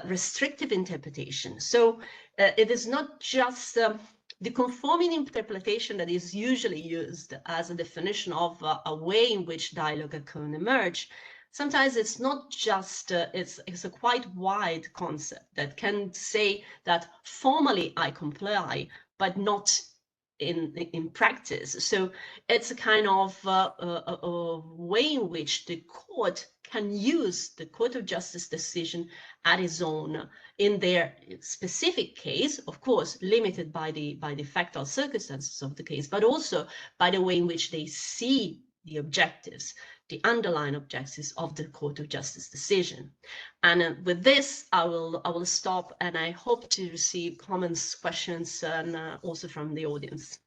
restrictive interpretation. So it is not just the conforming interpretation that is usually used as a definition of a way in which dialogue can emerge. Sometimes it's not just, it's a quite wide concept that can say that formally I comply, but not in practice. So it's a kind of a way in which the court can use the Court of Justice decision at its own in their specific case, of course, limited by the factual circumstances of the case, but also by the way in which they see the objectives, the underlying objectives of the Court of Justice decision. And with this, I will stop, and I hope to receive comments, questions, and also from the audience.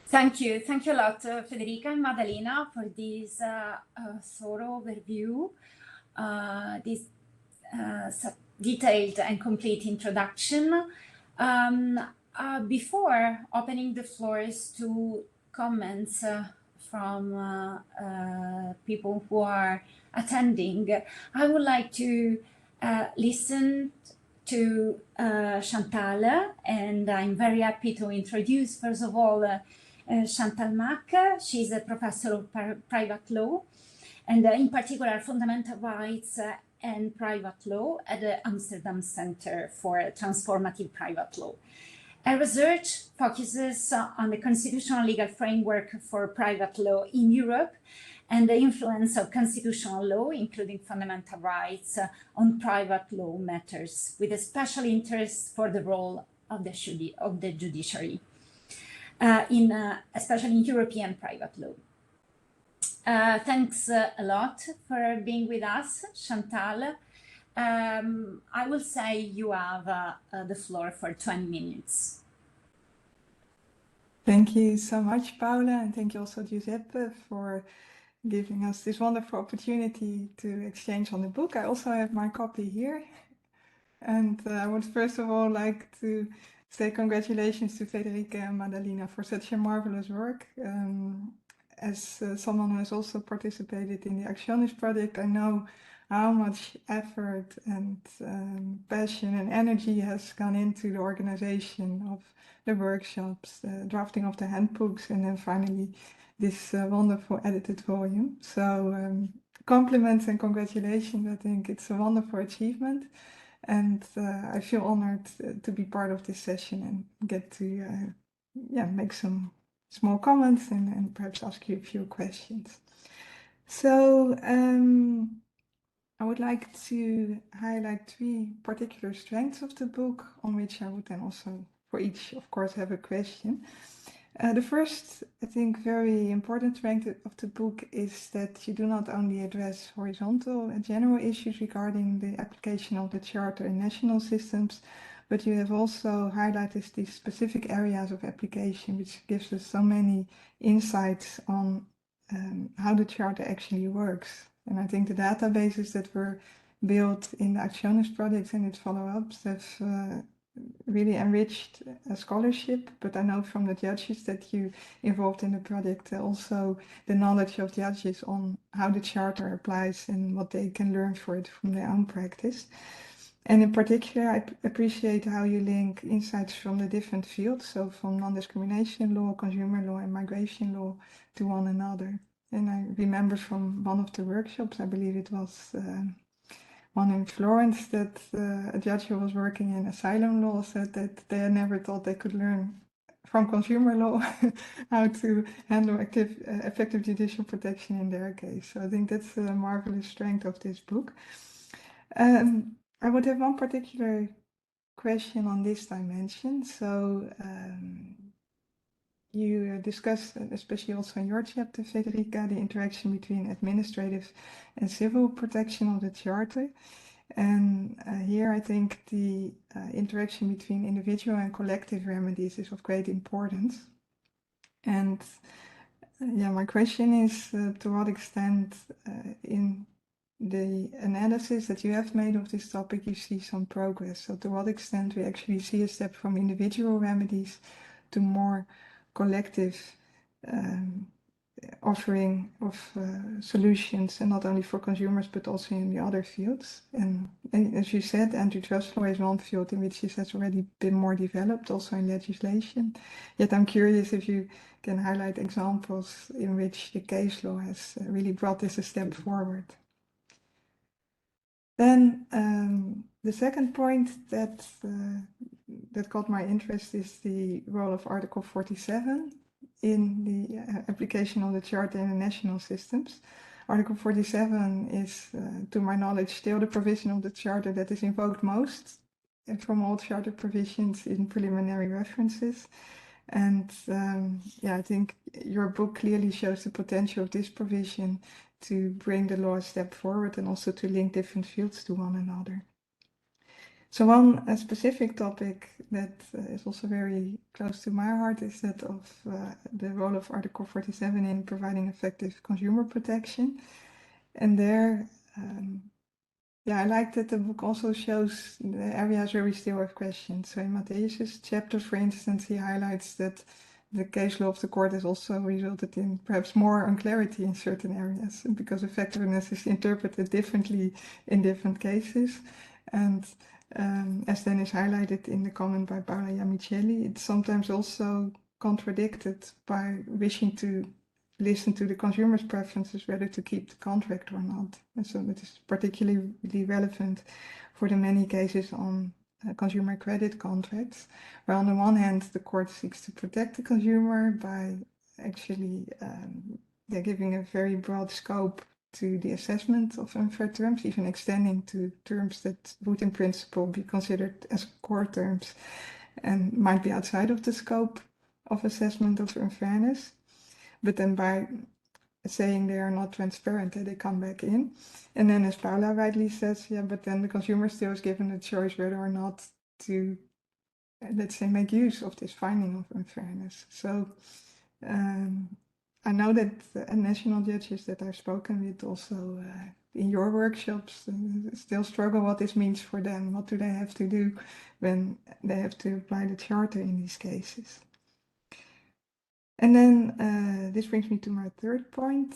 Thank you a lot, Federica and Madalina, for this thorough overview, this detailed and complete introduction. Before opening the floors to comments from people who are attending, I would like to listen to Chantal, and I'm very happy to introduce, first of all, Chantal Mak. She's a professor of private law, and in particular fundamental rights and private law at the Amsterdam Center for Transformative Private Law. Her research focuses on the constitutional legal framework for private law in Europe and the influence of constitutional law, including fundamental rights, on private law matters, with a special interest for the role of the judiciary, especially in European private law. Thanks a lot for being with us, Chantal. I will say you have the floor for 20 minutes. Thank you so much, Paola, and thank you also, Giuseppe, for giving us this wonderful opportunity to exchange on the book. I also have my copy here. And I would first of all like to say congratulations to Federica and Madalina for such a marvelous work. As someone who has also participated in the Actionis project, I know how much effort and passion and energy has gone into the organization of the workshops, the drafting of the handbooks, and then finally this wonderful edited volume. So compliments and congratulations. I think it's a wonderful achievement, and I feel honored to be part of this session and get to make some small comments and perhaps ask you a few questions. So I would like to highlight 3 particular strengths of the book, on which I would then also, for each, of course, have a question. The first, I think, very important strength of the book is that you do not only address horizontal and general issues regarding the application of the Charter in national systems, but you have also highlighted these specific areas of application, which gives us so many insights on how the Charter actually works. And I think the databases that were built in the Actionis project and its follow-ups have really enriched scholarship, but I know from the judges that you involved in the project also the knowledge of judges on how the Charter applies and what they can learn for it from their own practice. And in particular, I appreciate how you link insights from the different fields, so from non-discrimination law, consumer law, and migration law to one another. And I remember from one of the workshops, I believe it was one in Florence, that a judge who was working in asylum law said that they had never thought they could learn from consumer law how to handle effective judicial protection in their case. So I think that's a marvelous strength of this book. I would have one particular question on this dimension. So you discuss, especially also in your chapter, Federica, the interaction between administrative and civil protection of the Charter. And here I think the interaction between individual and collective remedies is of great importance. And my question is to what extent in the analysis that you have made of this topic you see some progress. So to what extent we actually see a step from individual remedies to more collective offering of solutions, and not only for consumers but also in the other fields. And as you said, antitrust law is one field in which this has already been more developed, also in legislation. Yet I'm curious if you can highlight examples in which the case law has really brought this a step forward. Then the second point that caught my interest is the role of Article 47 in the application of the Charter in the national systems. Article 47 is, to my knowledge, still the provision of the Charter that is invoked most from all Charter provisions in preliminary references. And I think your book clearly shows the potential of this provision to bring the law a step forward and also to link different fields to one another. So one specific topic that is also very close to my heart is that of the role of Article 47 in providing effective consumer protection. And there, I like that the book also shows the areas where we still have questions. So in Matthäus's chapter, for instance, he highlights that the case law of the court has also resulted in perhaps more unclarity in certain areas because effectiveness is interpreted differently in different cases. And as then is highlighted in the comment by Paola Yamicelli, it's sometimes also contradicted by wishing to listen to the consumer's preferences whether to keep the contract or not. And so it is particularly relevant for the many cases on consumer credit contracts, where on the one hand the court seeks to protect the consumer by actually giving a very broad scope to the assessment of unfair terms, even extending to terms that would in principle be considered as core terms and might be outside of the scope of assessment of unfairness. But then by saying they are not transparent, they come back in. And then as Paola rightly says, yeah, but then the consumer still is given the choice whether or not to, let's say, make use of this finding of unfairness. So I know that national judges that I've spoken with also in your workshops still struggle what this means for them. What do they have to do when they have to apply the charter in these cases? And then this brings me to my third point.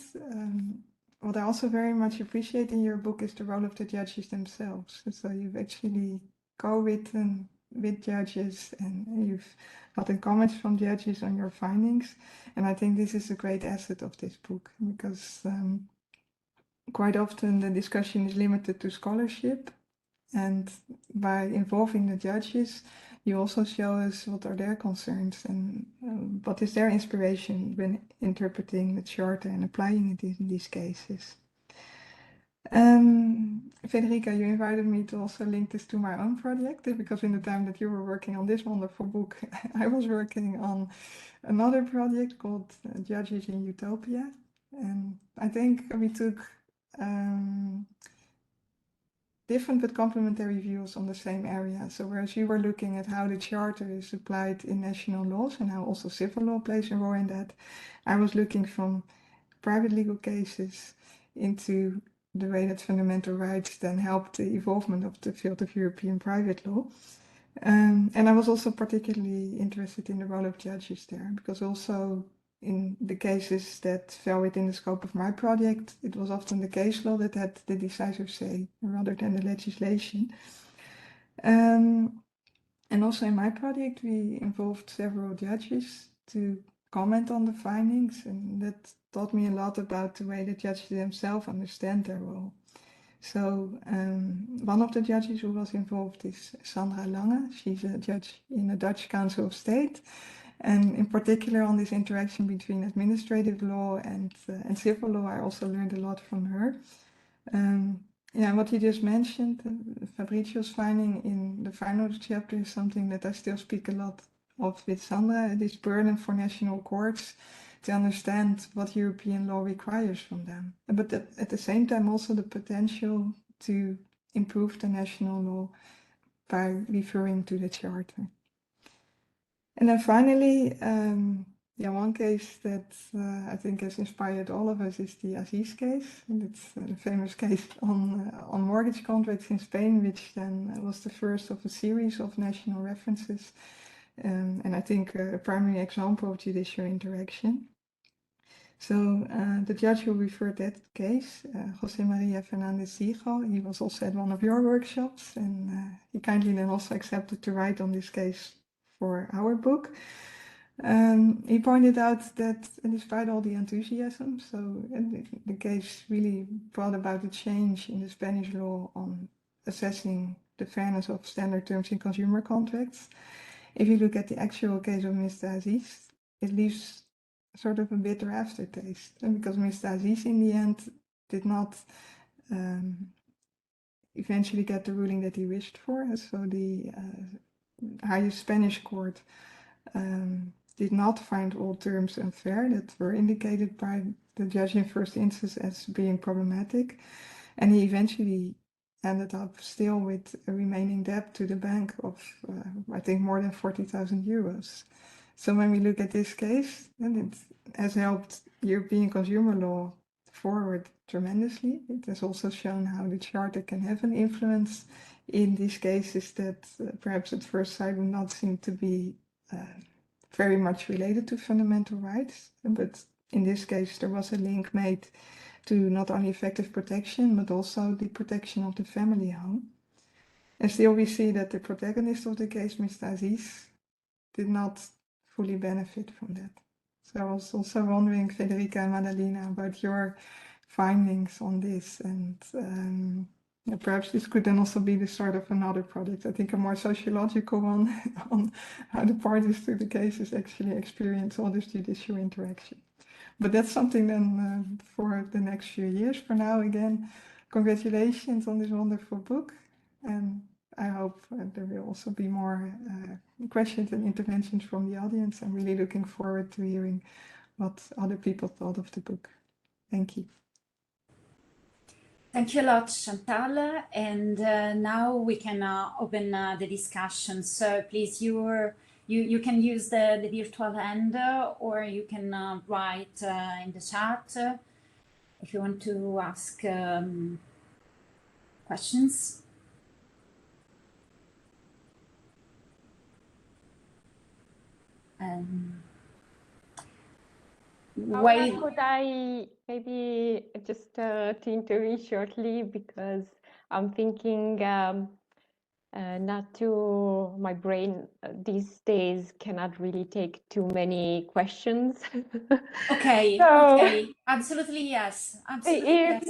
What I also very much appreciate in your book is the role of the judges themselves. So you've actually co-written with judges and you've gotten comments from judges on your findings. And I think this is a great asset of this book because quite often the discussion is limited to scholarship. And by involving the judges, you also show us what are their concerns and what is their inspiration when interpreting the charter and applying it in these cases. Federica, you invited me to also link this to my own project because in the time that you were working on this wonderful book, I was working on another project called Judges in Utopia. And I think we took different but complementary views on the same area. So whereas you were looking at how the charter is applied in national laws and how also civil law plays a role in that, I was looking from private legal cases into the way that fundamental rights then help the evolvement of the field of European private law. And I was also particularly interested in the role of judges there, because also in the cases that fell within the scope of my project, it was often the case law that had the decisive say rather than the legislation. And also in my project, we involved several judges to comment on the findings, and that taught me a lot about the way the judges themselves understand their role. So one of the judges who was involved is Sandra Lange. She's a judge in the Dutch Council of State. And in particular on this interaction between administrative law and civil law, I also learned a lot from her. Yeah, what you just mentioned, Fabrizio's finding in the final chapter is something that I still speak a lot of with Sandra, this burden for national courts to understand what European law requires from them. But at the same time also the potential to improve the national law by referring to the charter. And then finally, one case that I think has inspired all of us is the Aziz case. And it's a famous case on mortgage contracts in Spain, which then was the first of a series of national references. And I think a primary example of judicial interaction. So the judge who referred that case, José María Fernández Siegel, he was also at one of your workshops, and he kindly then also accepted to write on this case for our book. He pointed out that despite all the enthusiasm, so the case really brought about a change in the Spanish law on assessing the fairness of standard terms in consumer contracts. If you look at the actual case of Mr. Aziz, it leaves sort of a bitter aftertaste, because Mr. Aziz in the end did not eventually get the ruling that he wished for. So the highest Spanish court did not find all terms unfair that were indicated by the judge in first instance as being problematic. And he eventually ended up still with a remaining debt to the bank of, I think, more than 40,000 euros. So when we look at this case, and it has helped European consumer law forward tremendously. It has also shown how the charter can have an influence in these cases that perhaps at first sight would not seem to be very much related to fundamental rights. But in this case, there was a link made to not only effective protection, but also the protection of the family home. And still we see that the protagonist of the case, Mr. Aziz, did not fully benefit from that. So I was also wondering, Federica and Madalina, about your findings on this, and perhaps this could then also be the start of another project, I think a more sociological one, on how the parties to the cases actually experience all this judicial interaction. But that's something then for the next few years. For now, again, congratulations on this wonderful book, and I hope there will also be more questions and interventions from the audience. I'm really looking forward to hearing what other people thought of the book. Thank you. Thank you a lot, Chantal. And now we can open the discussion. So please, you can use the virtual hand, or you can write in the chat if you want to ask questions. Could I maybe just to intervene shortly, because I'm thinking my brain these days cannot really take too many questions. Okay, So, okay, absolutely yes, absolutely yes.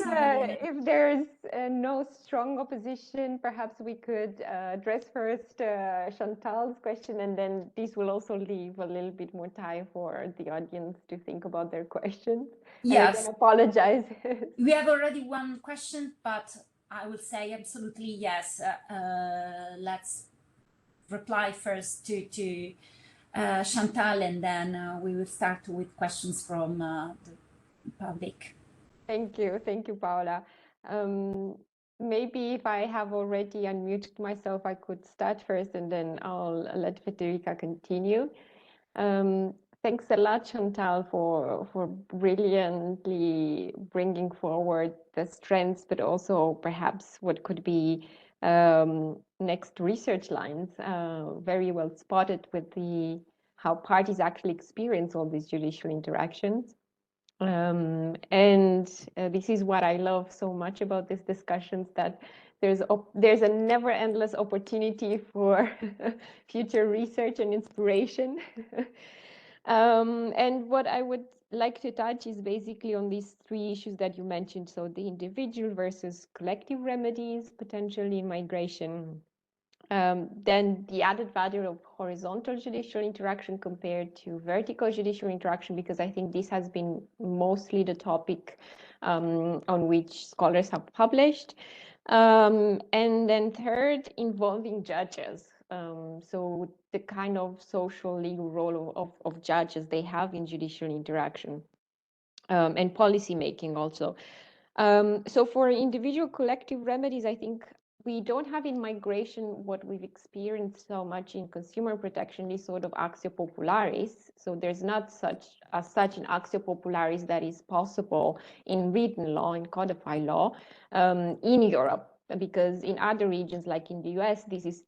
If there's no strong opposition, perhaps we could address first Chantal's question, and then this will also leave a little bit more time for the audience to think about their questions. Yes. And I apologize. We have already one question, but I will say absolutely yes. Let's reply first to Chantal, and then we will start with questions from the public. Thank you, Paola. Maybe if I have already unmuted myself, I could start first, and then I'll let Federica continue. Thanks a lot, Chantal, for brilliantly bringing forward the strengths, but also perhaps what could be next research lines. Very well spotted with how parties actually experience all these judicial interactions. This is what I love so much about these discussions, that there's a never endless opportunity for future research and inspiration. And what I would like to touch is basically on these three issues that you mentioned. So the individual versus collective remedies, potentially in migration. Then the added value of horizontal judicial interaction compared to vertical judicial interaction, because I think this has been mostly the topic on which scholars have published. And then third, involving judges. So the kind of social legal role of judges they have in judicial interaction, and policy making also. So for individual collective remedies, I think we don't have in migration what we've experienced so much in consumer protection, is sort of actio popularis. So there's not such an actio popularis that is possible in written law, in codified law, in Europe, because in other regions, like in the US, this is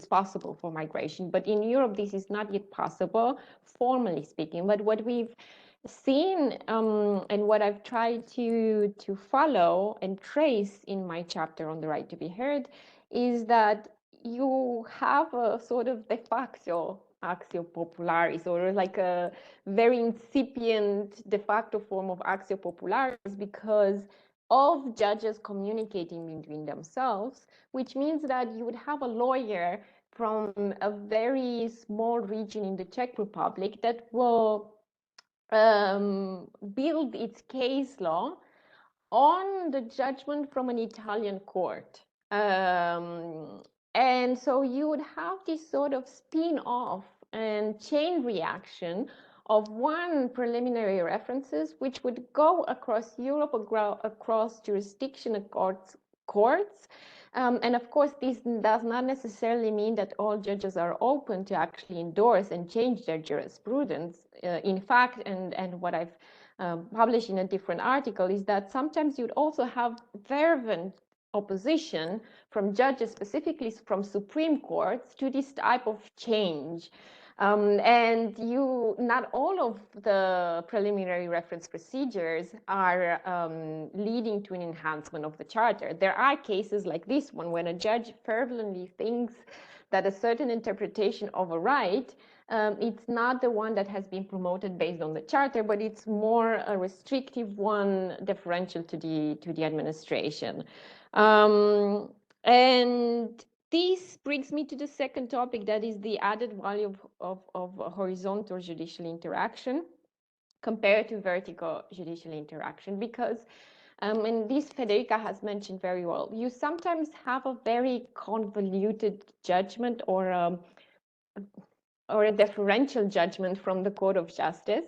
possible for migration. But in Europe, this is not yet possible, formally speaking. But what we've seen and what I've tried to follow and trace in my chapter on the right to be heard is that you have a sort of de facto actio popularis, or like a very incipient de facto form of actio popularis, because of judges communicating between themselves, which means that you would have a lawyer from a very small region in the Czech Republic that will build its case law on the judgment from an Italian court. And so you would have this sort of spin-off and chain reaction of one preliminary references, which would go across Europe, across jurisdiction courts. And of course, this does not necessarily mean that all judges are open to actually endorse and change their jurisprudence. In fact, and what I've published in a different article is that sometimes you'd also have fervent opposition from judges, specifically from Supreme Courts, to this type of change. And not all of the preliminary reference procedures are leading to an enhancement of the charter. There are cases like this one when a judge fervently thinks that a certain interpretation of a right, it's not the one that has been promoted based on the charter, but it's more a restrictive one, deferential to the administration. And this brings me to the second topic, that is the added value of horizontal judicial interaction compared to vertical judicial interaction, because and this Federica has mentioned very well, you sometimes have a very convoluted judgment or a deferential judgment from the Court of Justice,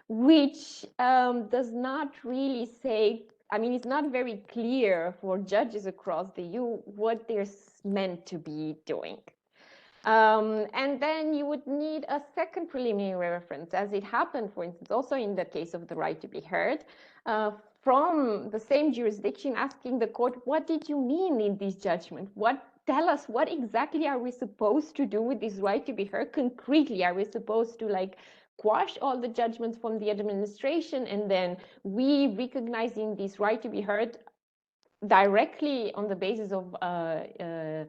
which does not really say, I mean, it's not very clear for judges across the EU what they're meant to be doing. And then you would need a second preliminary reference, as it happened, for instance, also in the case of the right to be heard, from the same jurisdiction, asking the court, what did you mean in this judgment? Tell us, what exactly are we supposed to do with this right to be heard concretely? Are we supposed to like quash all the judgments from the administration, and then we recognizing this right to be heard directly on the basis of the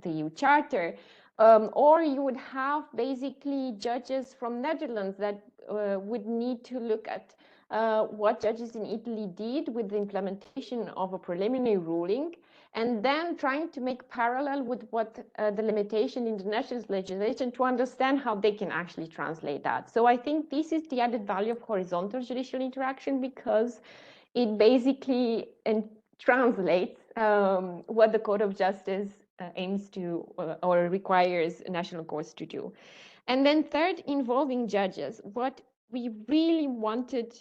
EU Charter? Or you would have basically judges from Netherlands that would need to look at what judges in Italy did with the implementation of a preliminary ruling, and then trying to make parallel with what the limitation in the national legislation to understand how they can actually translate that. So I think this is the added value of horizontal judicial interaction, because it basically translates what the Court of Justice aims to or requires national courts to do. And then third, involving judges. What we really wanted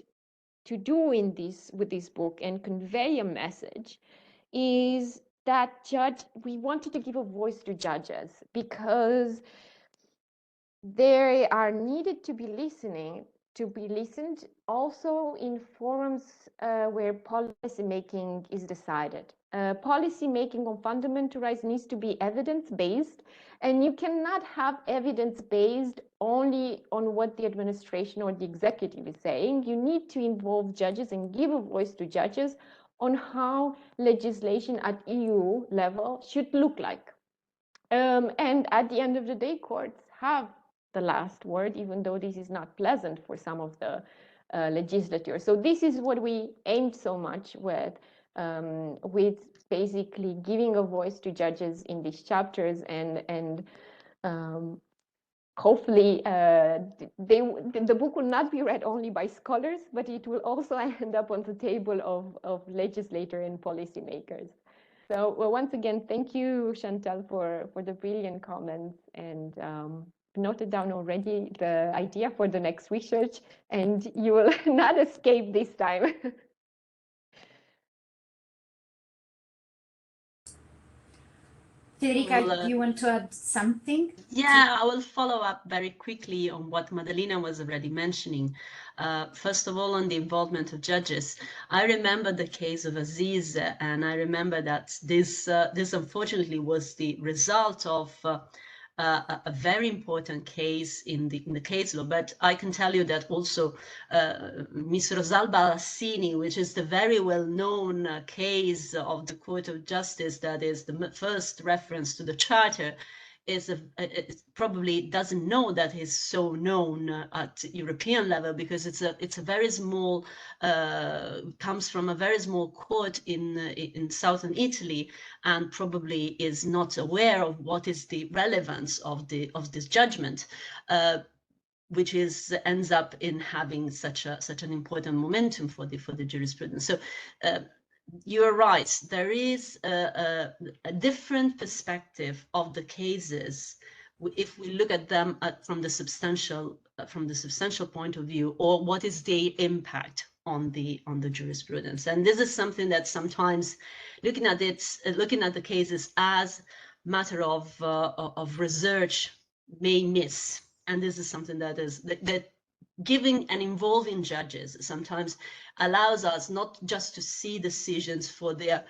to do with this book and convey a message is that we wanted to give a voice to judges, because they are needed to be listened also in forums where policy making is decided. Policy making on fundamental rights needs to be evidence-based, and you cannot have evidence-based only on what the administration or the executive is saying. You need to involve judges and give a voice to judges on how legislation at EU level should look like. And at the end of the day, courts have the last word, even though this is not pleasant for some of the legislators. So this is what we aimed so much with basically giving a voice to judges in these chapters, and hopefully the book will not be read only by scholars, but it will also end up on the table of legislators and policymakers. So well, once again, thank you, Chantal, for the brilliant comments, and noted down already the idea for the next research, and you will not escape this time. Federica, do you want to add something? Yeah, I will follow up very quickly on what Madalina was already mentioning. First of all, on the involvement of judges, I remember the case of Aziz, and I remember that this unfortunately was the result of a very important case in the case law. But I can tell you that also Ms. Rosalba Assini, which is the very well-known case of the Court of Justice that is the first reference to the Charter, it probably doesn't know that is so known at European level, because it's a very small comes from a very small court in southern Italy, and probably is not aware of what is the relevance of this judgment, which ends up in having such an important momentum for the jurisprudence. So you're right, there is a different perspective of the cases if we look at them from the substantial point of view, or what is the impact on the jurisprudence. And this is something that sometimes looking at the cases as matter of research may miss. And this is something that giving and involving judges sometimes allows us not just to see decisions for their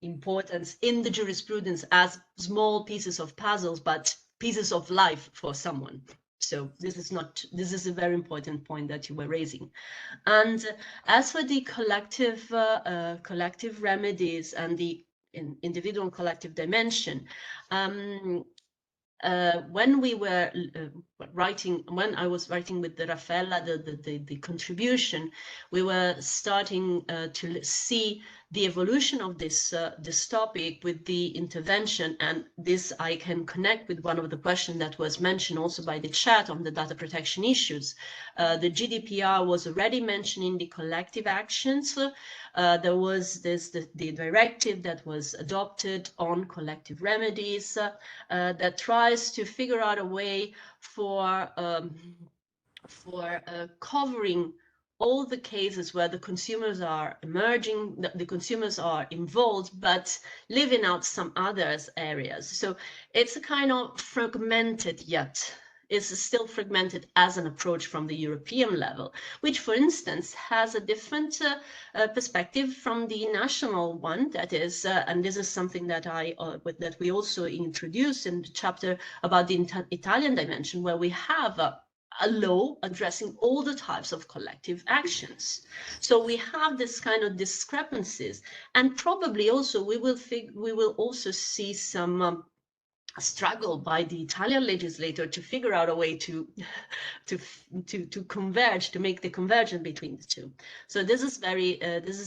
importance in the jurisprudence as small pieces of puzzles, but pieces of life for someone. So this is a very important point that you were raising. And as for the collective remedies and the individual and collective dimension, when we were when I was writing with the Raffaella, the contribution, we were starting to see the evolution of this topic with the intervention, and this I can connect with one of the questions that was mentioned also by the chat on the data protection issues. The GDPR was already mentioning the collective actions. There was the directive that was adopted on collective remedies that tries to figure out a way for covering all the cases where the consumers are emerging, the consumers are involved, but leaving out some others areas. So it's a kind of fragmented yet. It's still fragmented as an approach from the European level, which, for instance, has a different perspective from the national one. That is, and this is something that that we also introduced in the chapter about the Italian dimension, where we have a law addressing all the types of collective actions. So we have this kind of discrepancies, and probably also we will also see some struggle by the Italian legislator to figure out a way to converge, to make the convergence between the two. So this is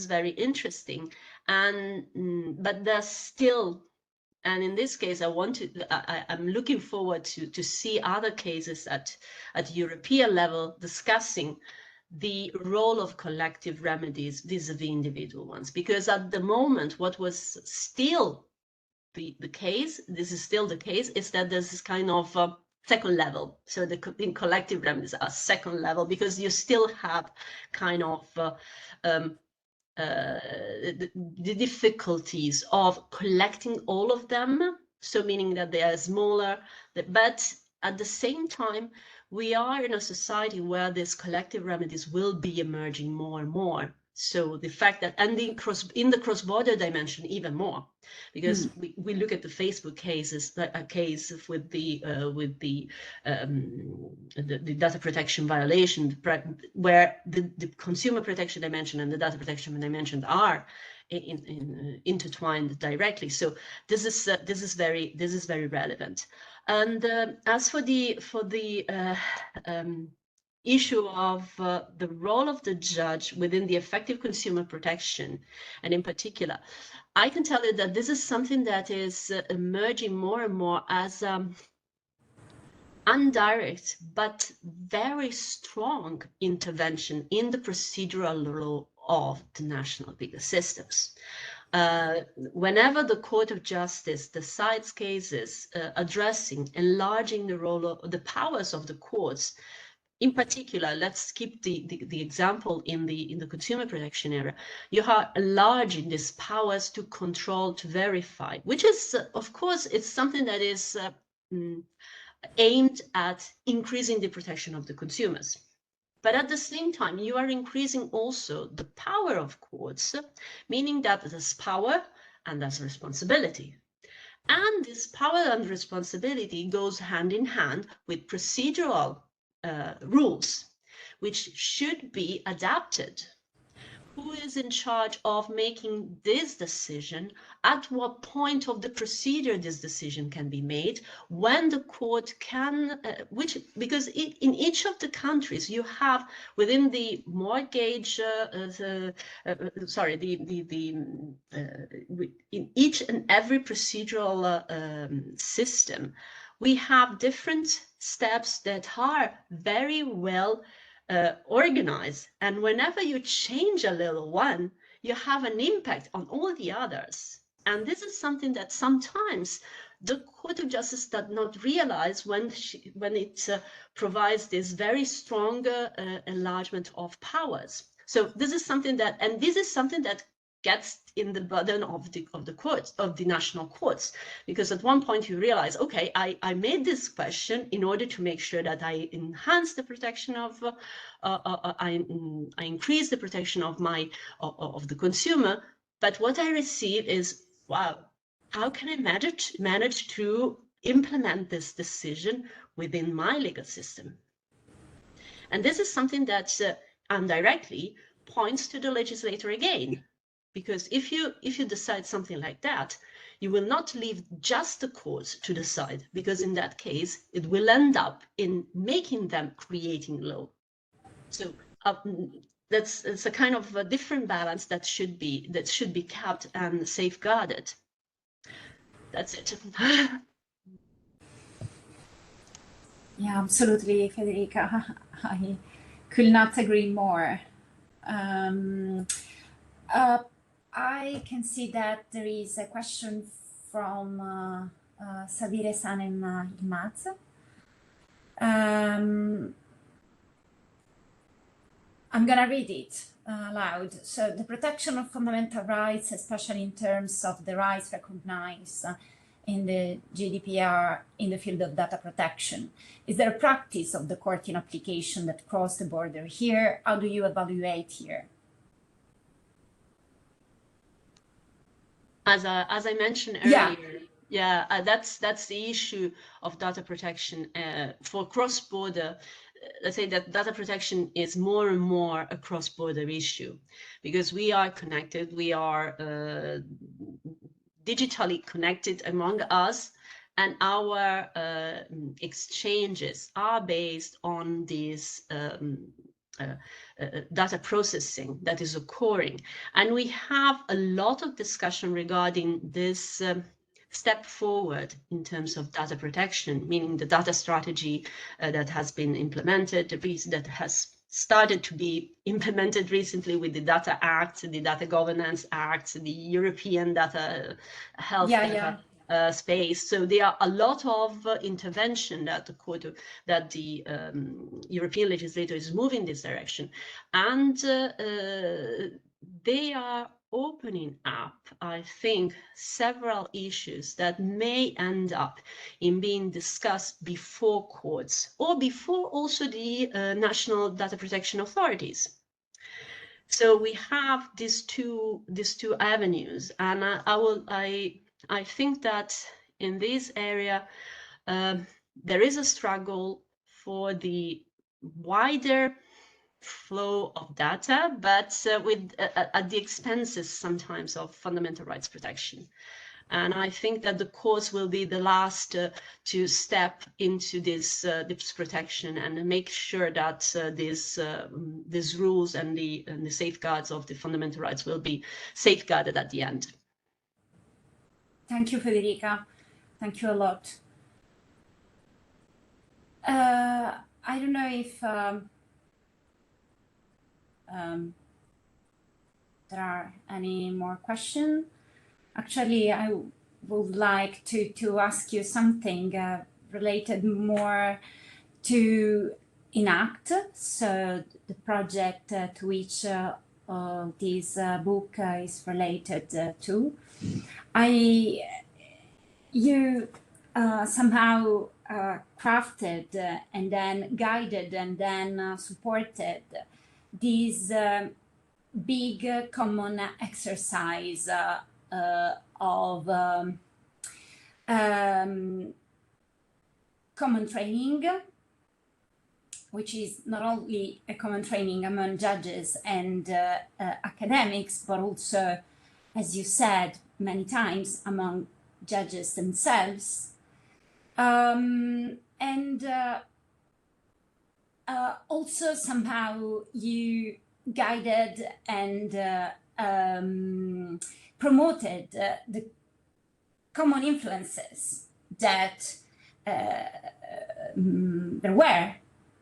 very interesting, and but there's still. And in this case, I'm looking forward to see other cases at European level discussing the role of collective remedies vis-a-vis individual ones. Because at the moment, what was still the case, this is still the case, is that there's this kind of second level. So the collective remedies are second level because you still have kind of the difficulties of collecting all of them, so meaning that they are smaller, but at the same time, we are in a society where these collective remedies will be emerging more and more. So the fact that, and in the cross-border dimension even more, because we look at the Facebook cases, a case with the data protection violation, where the consumer protection dimension and the data protection dimension are intertwined directly. So this is very relevant. And as for the issue of the role of the judge within the effective consumer protection, and in particular, I can tell you that this is something that is emerging more and more as indirect but very strong intervention in the procedural law of the national legal systems. Whenever the Court of Justice decides cases addressing, enlarging the role of the powers of the courts, in particular, let's keep the example in the consumer protection area. You are enlarging these powers to control, to verify, which is, of course, it's something that is aimed at increasing the protection of the consumers. But at the same time, you are increasing also the power of courts, meaning that there's power and there's responsibility. And this power and responsibility goes hand in hand with procedural rules, which should be adapted. Who is in charge of making this decision? At what point of the procedure this decision can be made? When the court can, because in each of the countries you have within the mortgage, in each and every procedural system, we have different steps that are very well organized, and whenever you change a little one, you have an impact on all the others. And this is something that sometimes the Court of Justice does not realize when it provides this very strong enlargement of powers. So this is something that, and this is something that gets in the burden of the courts, of the national courts, because at one point you realize, okay, I made this question in order to make sure that I enhance the protection of, I increase the protection of the consumer, but what I receive is, wow, how can I manage to implement this decision within my legal system. And this is something that indirectly points to the legislator again, because if you decide something like that, you will not leave just the courts to decide, because in that case, it will end up in making them creating law. So it's a kind of a different balance that should be kept and safeguarded. That's it. Yeah, absolutely, Federica. I could not agree more. I can see that there is a question from Savire Sanem Ilmaz. I'm going to read it aloud. So, the protection of fundamental rights, especially in terms of the rights recognized in the GDPR in the field of data protection. Is there a practice of the court in application that crossed the border here? How do you evaluate here? As I mentioned earlier, that's the issue of data protection for cross-border. Let's say that data protection is more and more a cross-border issue, because we are connected, we are digitally connected among us, and our exchanges are based on this data processing that is occurring. And we have a lot of discussion regarding this step forward in terms of data protection, meaning the data strategy that has been implemented, that has started to be implemented recently with the Data Act, the Data Governance Act, the European Data Health space. So there are a lot of intervention that the European legislator is moving in this direction, and they are opening up, I think, several issues that may end up in being discussed before courts or before also the national data protection authorities. So we have these two avenues, and I think that in this area there is a struggle for the wider flow of data, but at the expenses sometimes of fundamental rights protection. And I think that the courts will be the last to step into this protection and make sure that these rules and the safeguards of the fundamental rights will be safeguarded at the end. Thank you, Federica. Thank you a lot. I don't know if there are any more questions. Actually, I would like to ask you something related more to ENACT, so the project to which this book is related to. You somehow crafted and then guided and then supported this big common exercise of common training, which is not only a common training among judges and academics, but also, as you said many times, among judges themselves. And also somehow you guided and promoted the common influences that there were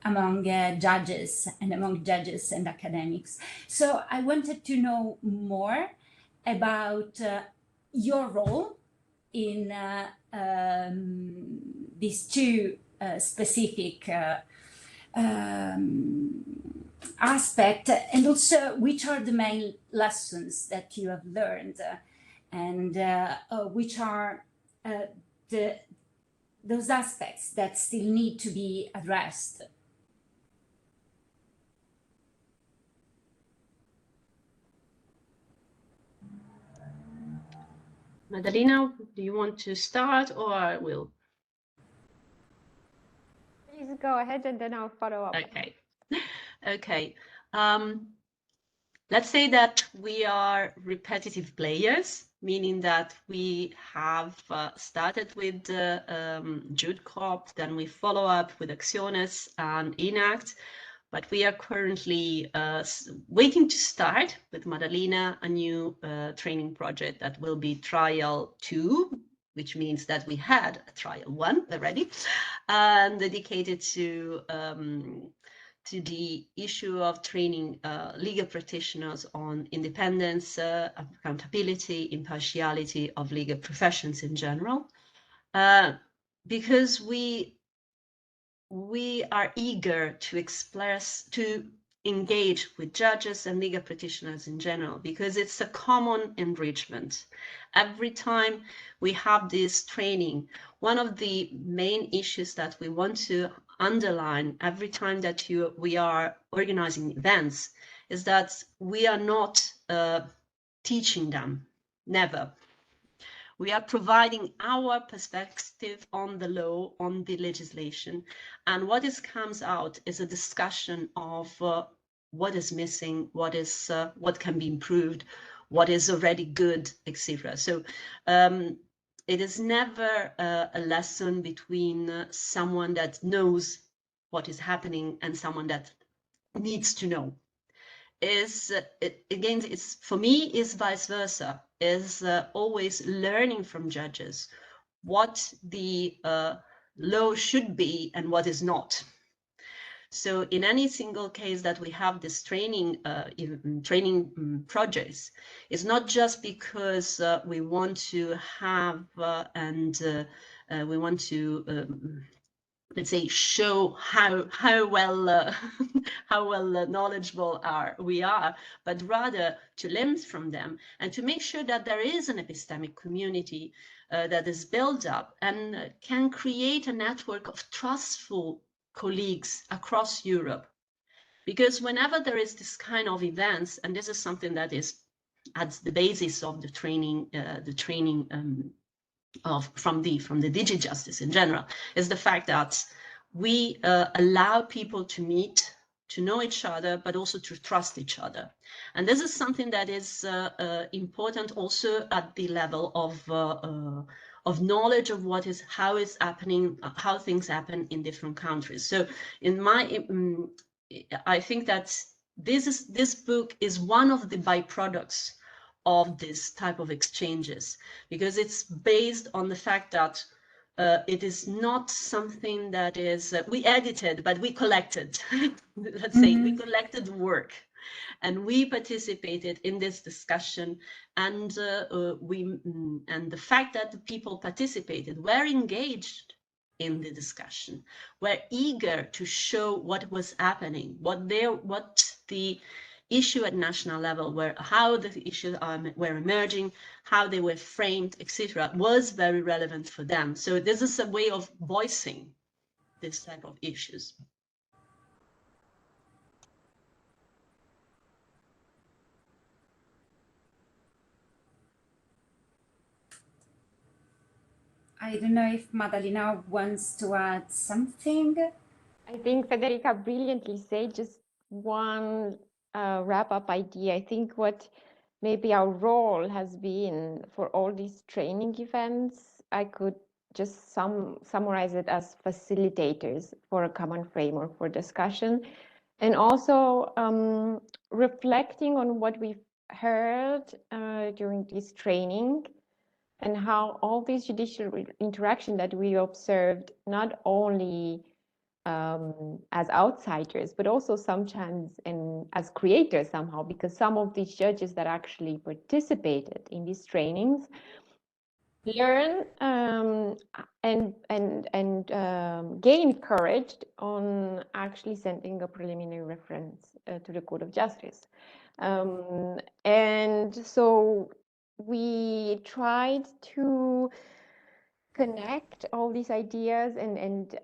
among judges and academics. So I wanted to know more about your role in these two specific aspects, and also which are the main lessons that you have learned, and which are those aspects that still need to be addressed. Madalina, do you want to start, or I will? just go ahead and then I'll follow up. Okay. Okay. Let's say that we are repetitive players, meaning that we have started with Jude Corp, then we follow up with Acciones and Enact, but we are currently waiting to start with Madalina, a new training project that will be trial 2, which means that we had a trial 1 already, and dedicated to the issue of training legal practitioners on independence, accountability, impartiality of legal professions in general, because we are eager to engage with judges and legal practitioners in general, because it's a common enrichment. Every time we have this training, one of the main issues that we want to underline every time that we are organizing events is that we are not teaching them, never. We are providing our perspective on the law, on the legislation, and what comes out is a discussion of what is missing, what can be improved, what is already good, etc. So it is never a lesson between someone that knows what is happening and someone that needs to know. For me, is vice versa, is always learning from judges what the law should be and what is not. So in any single case that we have this training projects, it's not just because we want to have we want to let's say show how well knowledgeable we are, but rather to learn from them and to make sure that there is an epistemic community that is built up and can create a network of trustful colleagues across Europe. Because whenever there is this kind of events, and this is something that is at the basis of the training, from the DigiJustice in general, is the fact that we allow people to meet, to know each other, but also to trust each other. And this is something that is important also at the level of knowledge of how it's happening, how things happen in different countries. So I think that this book is one of the byproducts of this type of exchanges, because it's based on the fact that it is not something that is we edited, but we collected. Let's say we collected work, and we participated in this discussion, and the fact that the people participated, were engaged in the discussion, were eager to show what was happening, what the issue at national level, how the issues were emerging, how they were framed, etc., was very relevant for them. So this is a way of voicing this type of issues. I don't know if Madalina wants to add something. I think Federica brilliantly said. Just one wrap-up idea. I think what maybe our role has been for all these training events, I could just summarize it as facilitators for a common framework for discussion, and also reflecting on what we've heard during this training, and how all this judicial interaction that we observed, not only as outsiders, but also sometimes as creators somehow, because some of these judges that actually participated in these trainings learn and gain courage on actually sending a preliminary reference to the Court of Justice. And so we tried to connect all these ideas and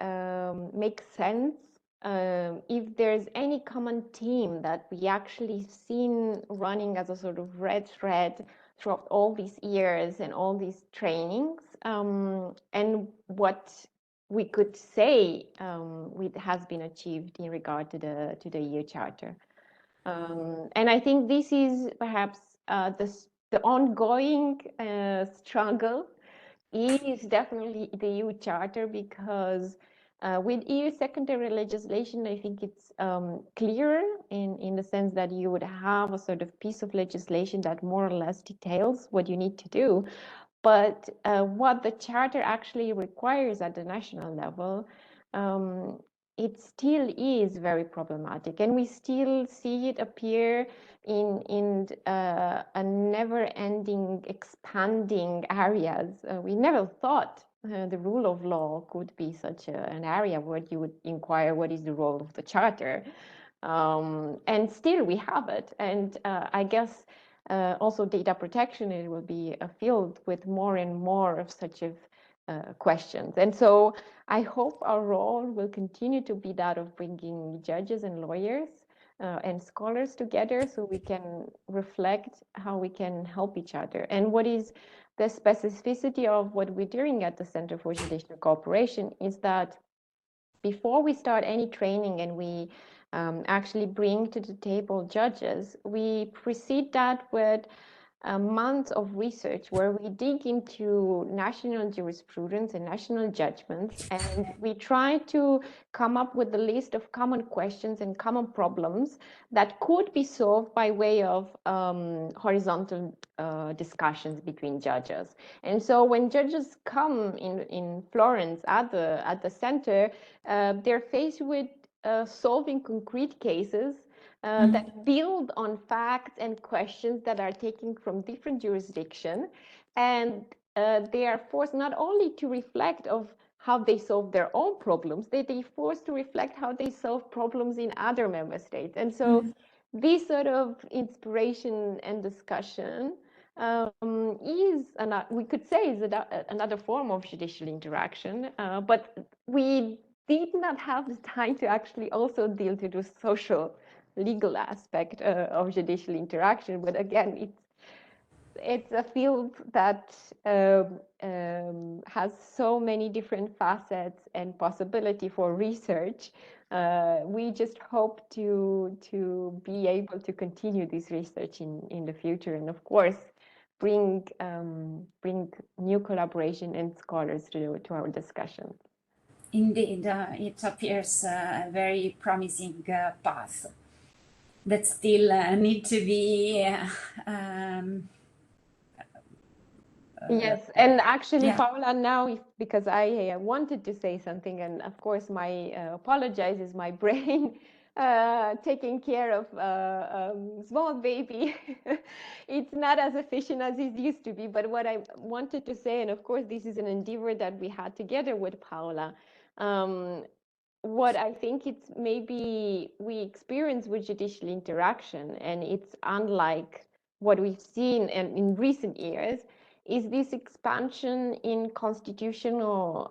make sense. If there's any common theme that we actually seen running as a sort of red thread throughout all these years and all these trainings, and what we could say has been achieved in regard to the EU Charter. And I think this is perhaps the ongoing struggle is definitely the EU Charter, because with EU secondary legislation, I think it's clearer in the sense that you would have a sort of piece of legislation that more or less details what you need to do. But what the Charter actually requires at the national level, it still is very problematic, and we still see it appear in a never-ending, expanding areas. We never thought the rule of law could be such an area where you would inquire what is the role of the Charter, and still we have it. And I guess also data protection, it will be a field with more and more of such questions. And so I hope our role will continue to be that of bringing judges and lawyers and scholars together, so we can reflect how we can help each other. And what is the specificity of what we're doing at the Center for Judicial Cooperation is that before we start any training and we actually bring to the table judges, we precede that with a month of research where we dig into national jurisprudence and national judgments, and we try to come up with a list of common questions and common problems that could be solved by way of horizontal discussions between judges. And so when judges come in Florence at the center, they're faced with solving concrete cases that build on facts and questions that are taken from different jurisdictions, and they are forced not only to reflect of how they solve their own problems, they're forced to reflect how they solve problems in other member states. And so this sort of inspiration and discussion is, we could say, is another form of judicial interaction, but we did not have the time to actually also deal to the social legal aspect of judicial interaction. But again, it's a field that has so many different facets and possibility for research. We just hope to be able to continue this research in the future, and of course bring new collaboration and scholars to our discussions. Indeed, it appears a very promising path that still need to be yes, and actually, Paola, now, because I wanted to say something, and of course, my apologizes, my brain taking care of small baby. It's not as efficient as it used to be. But what I wanted to say, and of course, this is an endeavor that we had together with Paola. What I think it's maybe we experience with judicial interaction, and it's unlike what we've seen in recent years, is this expansion in constitutional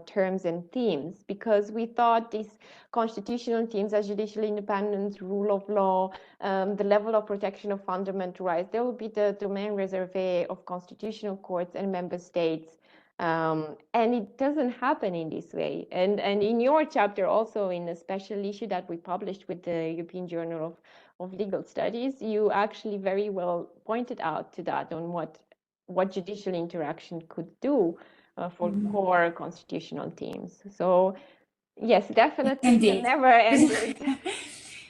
terms and themes, because we thought these constitutional themes as judicial independence, rule of law, the level of protection of fundamental rights, they will be the domain reservé of constitutional courts and member states. And it doesn't happen in this way. And in your chapter, also in a special issue that we published with the European Journal of Legal Studies, you actually very well pointed out to that on what judicial interaction could do for core constitutional themes. So yes, definitely. Indeed. Never ended.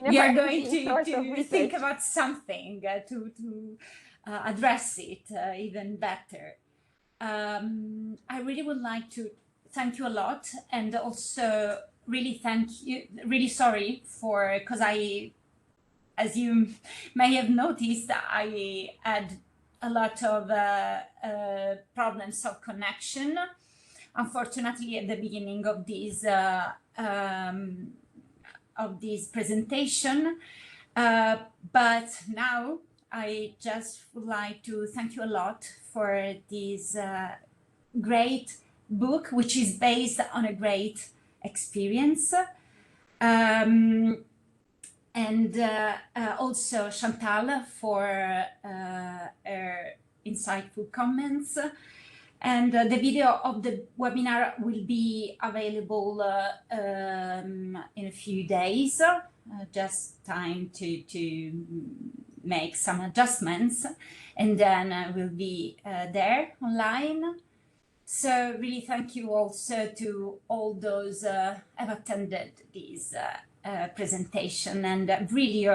We are going to think about something to address it even better. I really would like to thank you a lot, and also really sorry for, because as you may have noticed, I had a lot of problems of connection, unfortunately, at the beginning of this presentation, but now I just would like to thank you a lot for this great book, which is based on a great experience. And also Chantal for her insightful comments. And the video of the webinar will be available in a few days, just time to make some adjustments, and then we'll be there online. So really thank you also to all those have attended this presentation, and really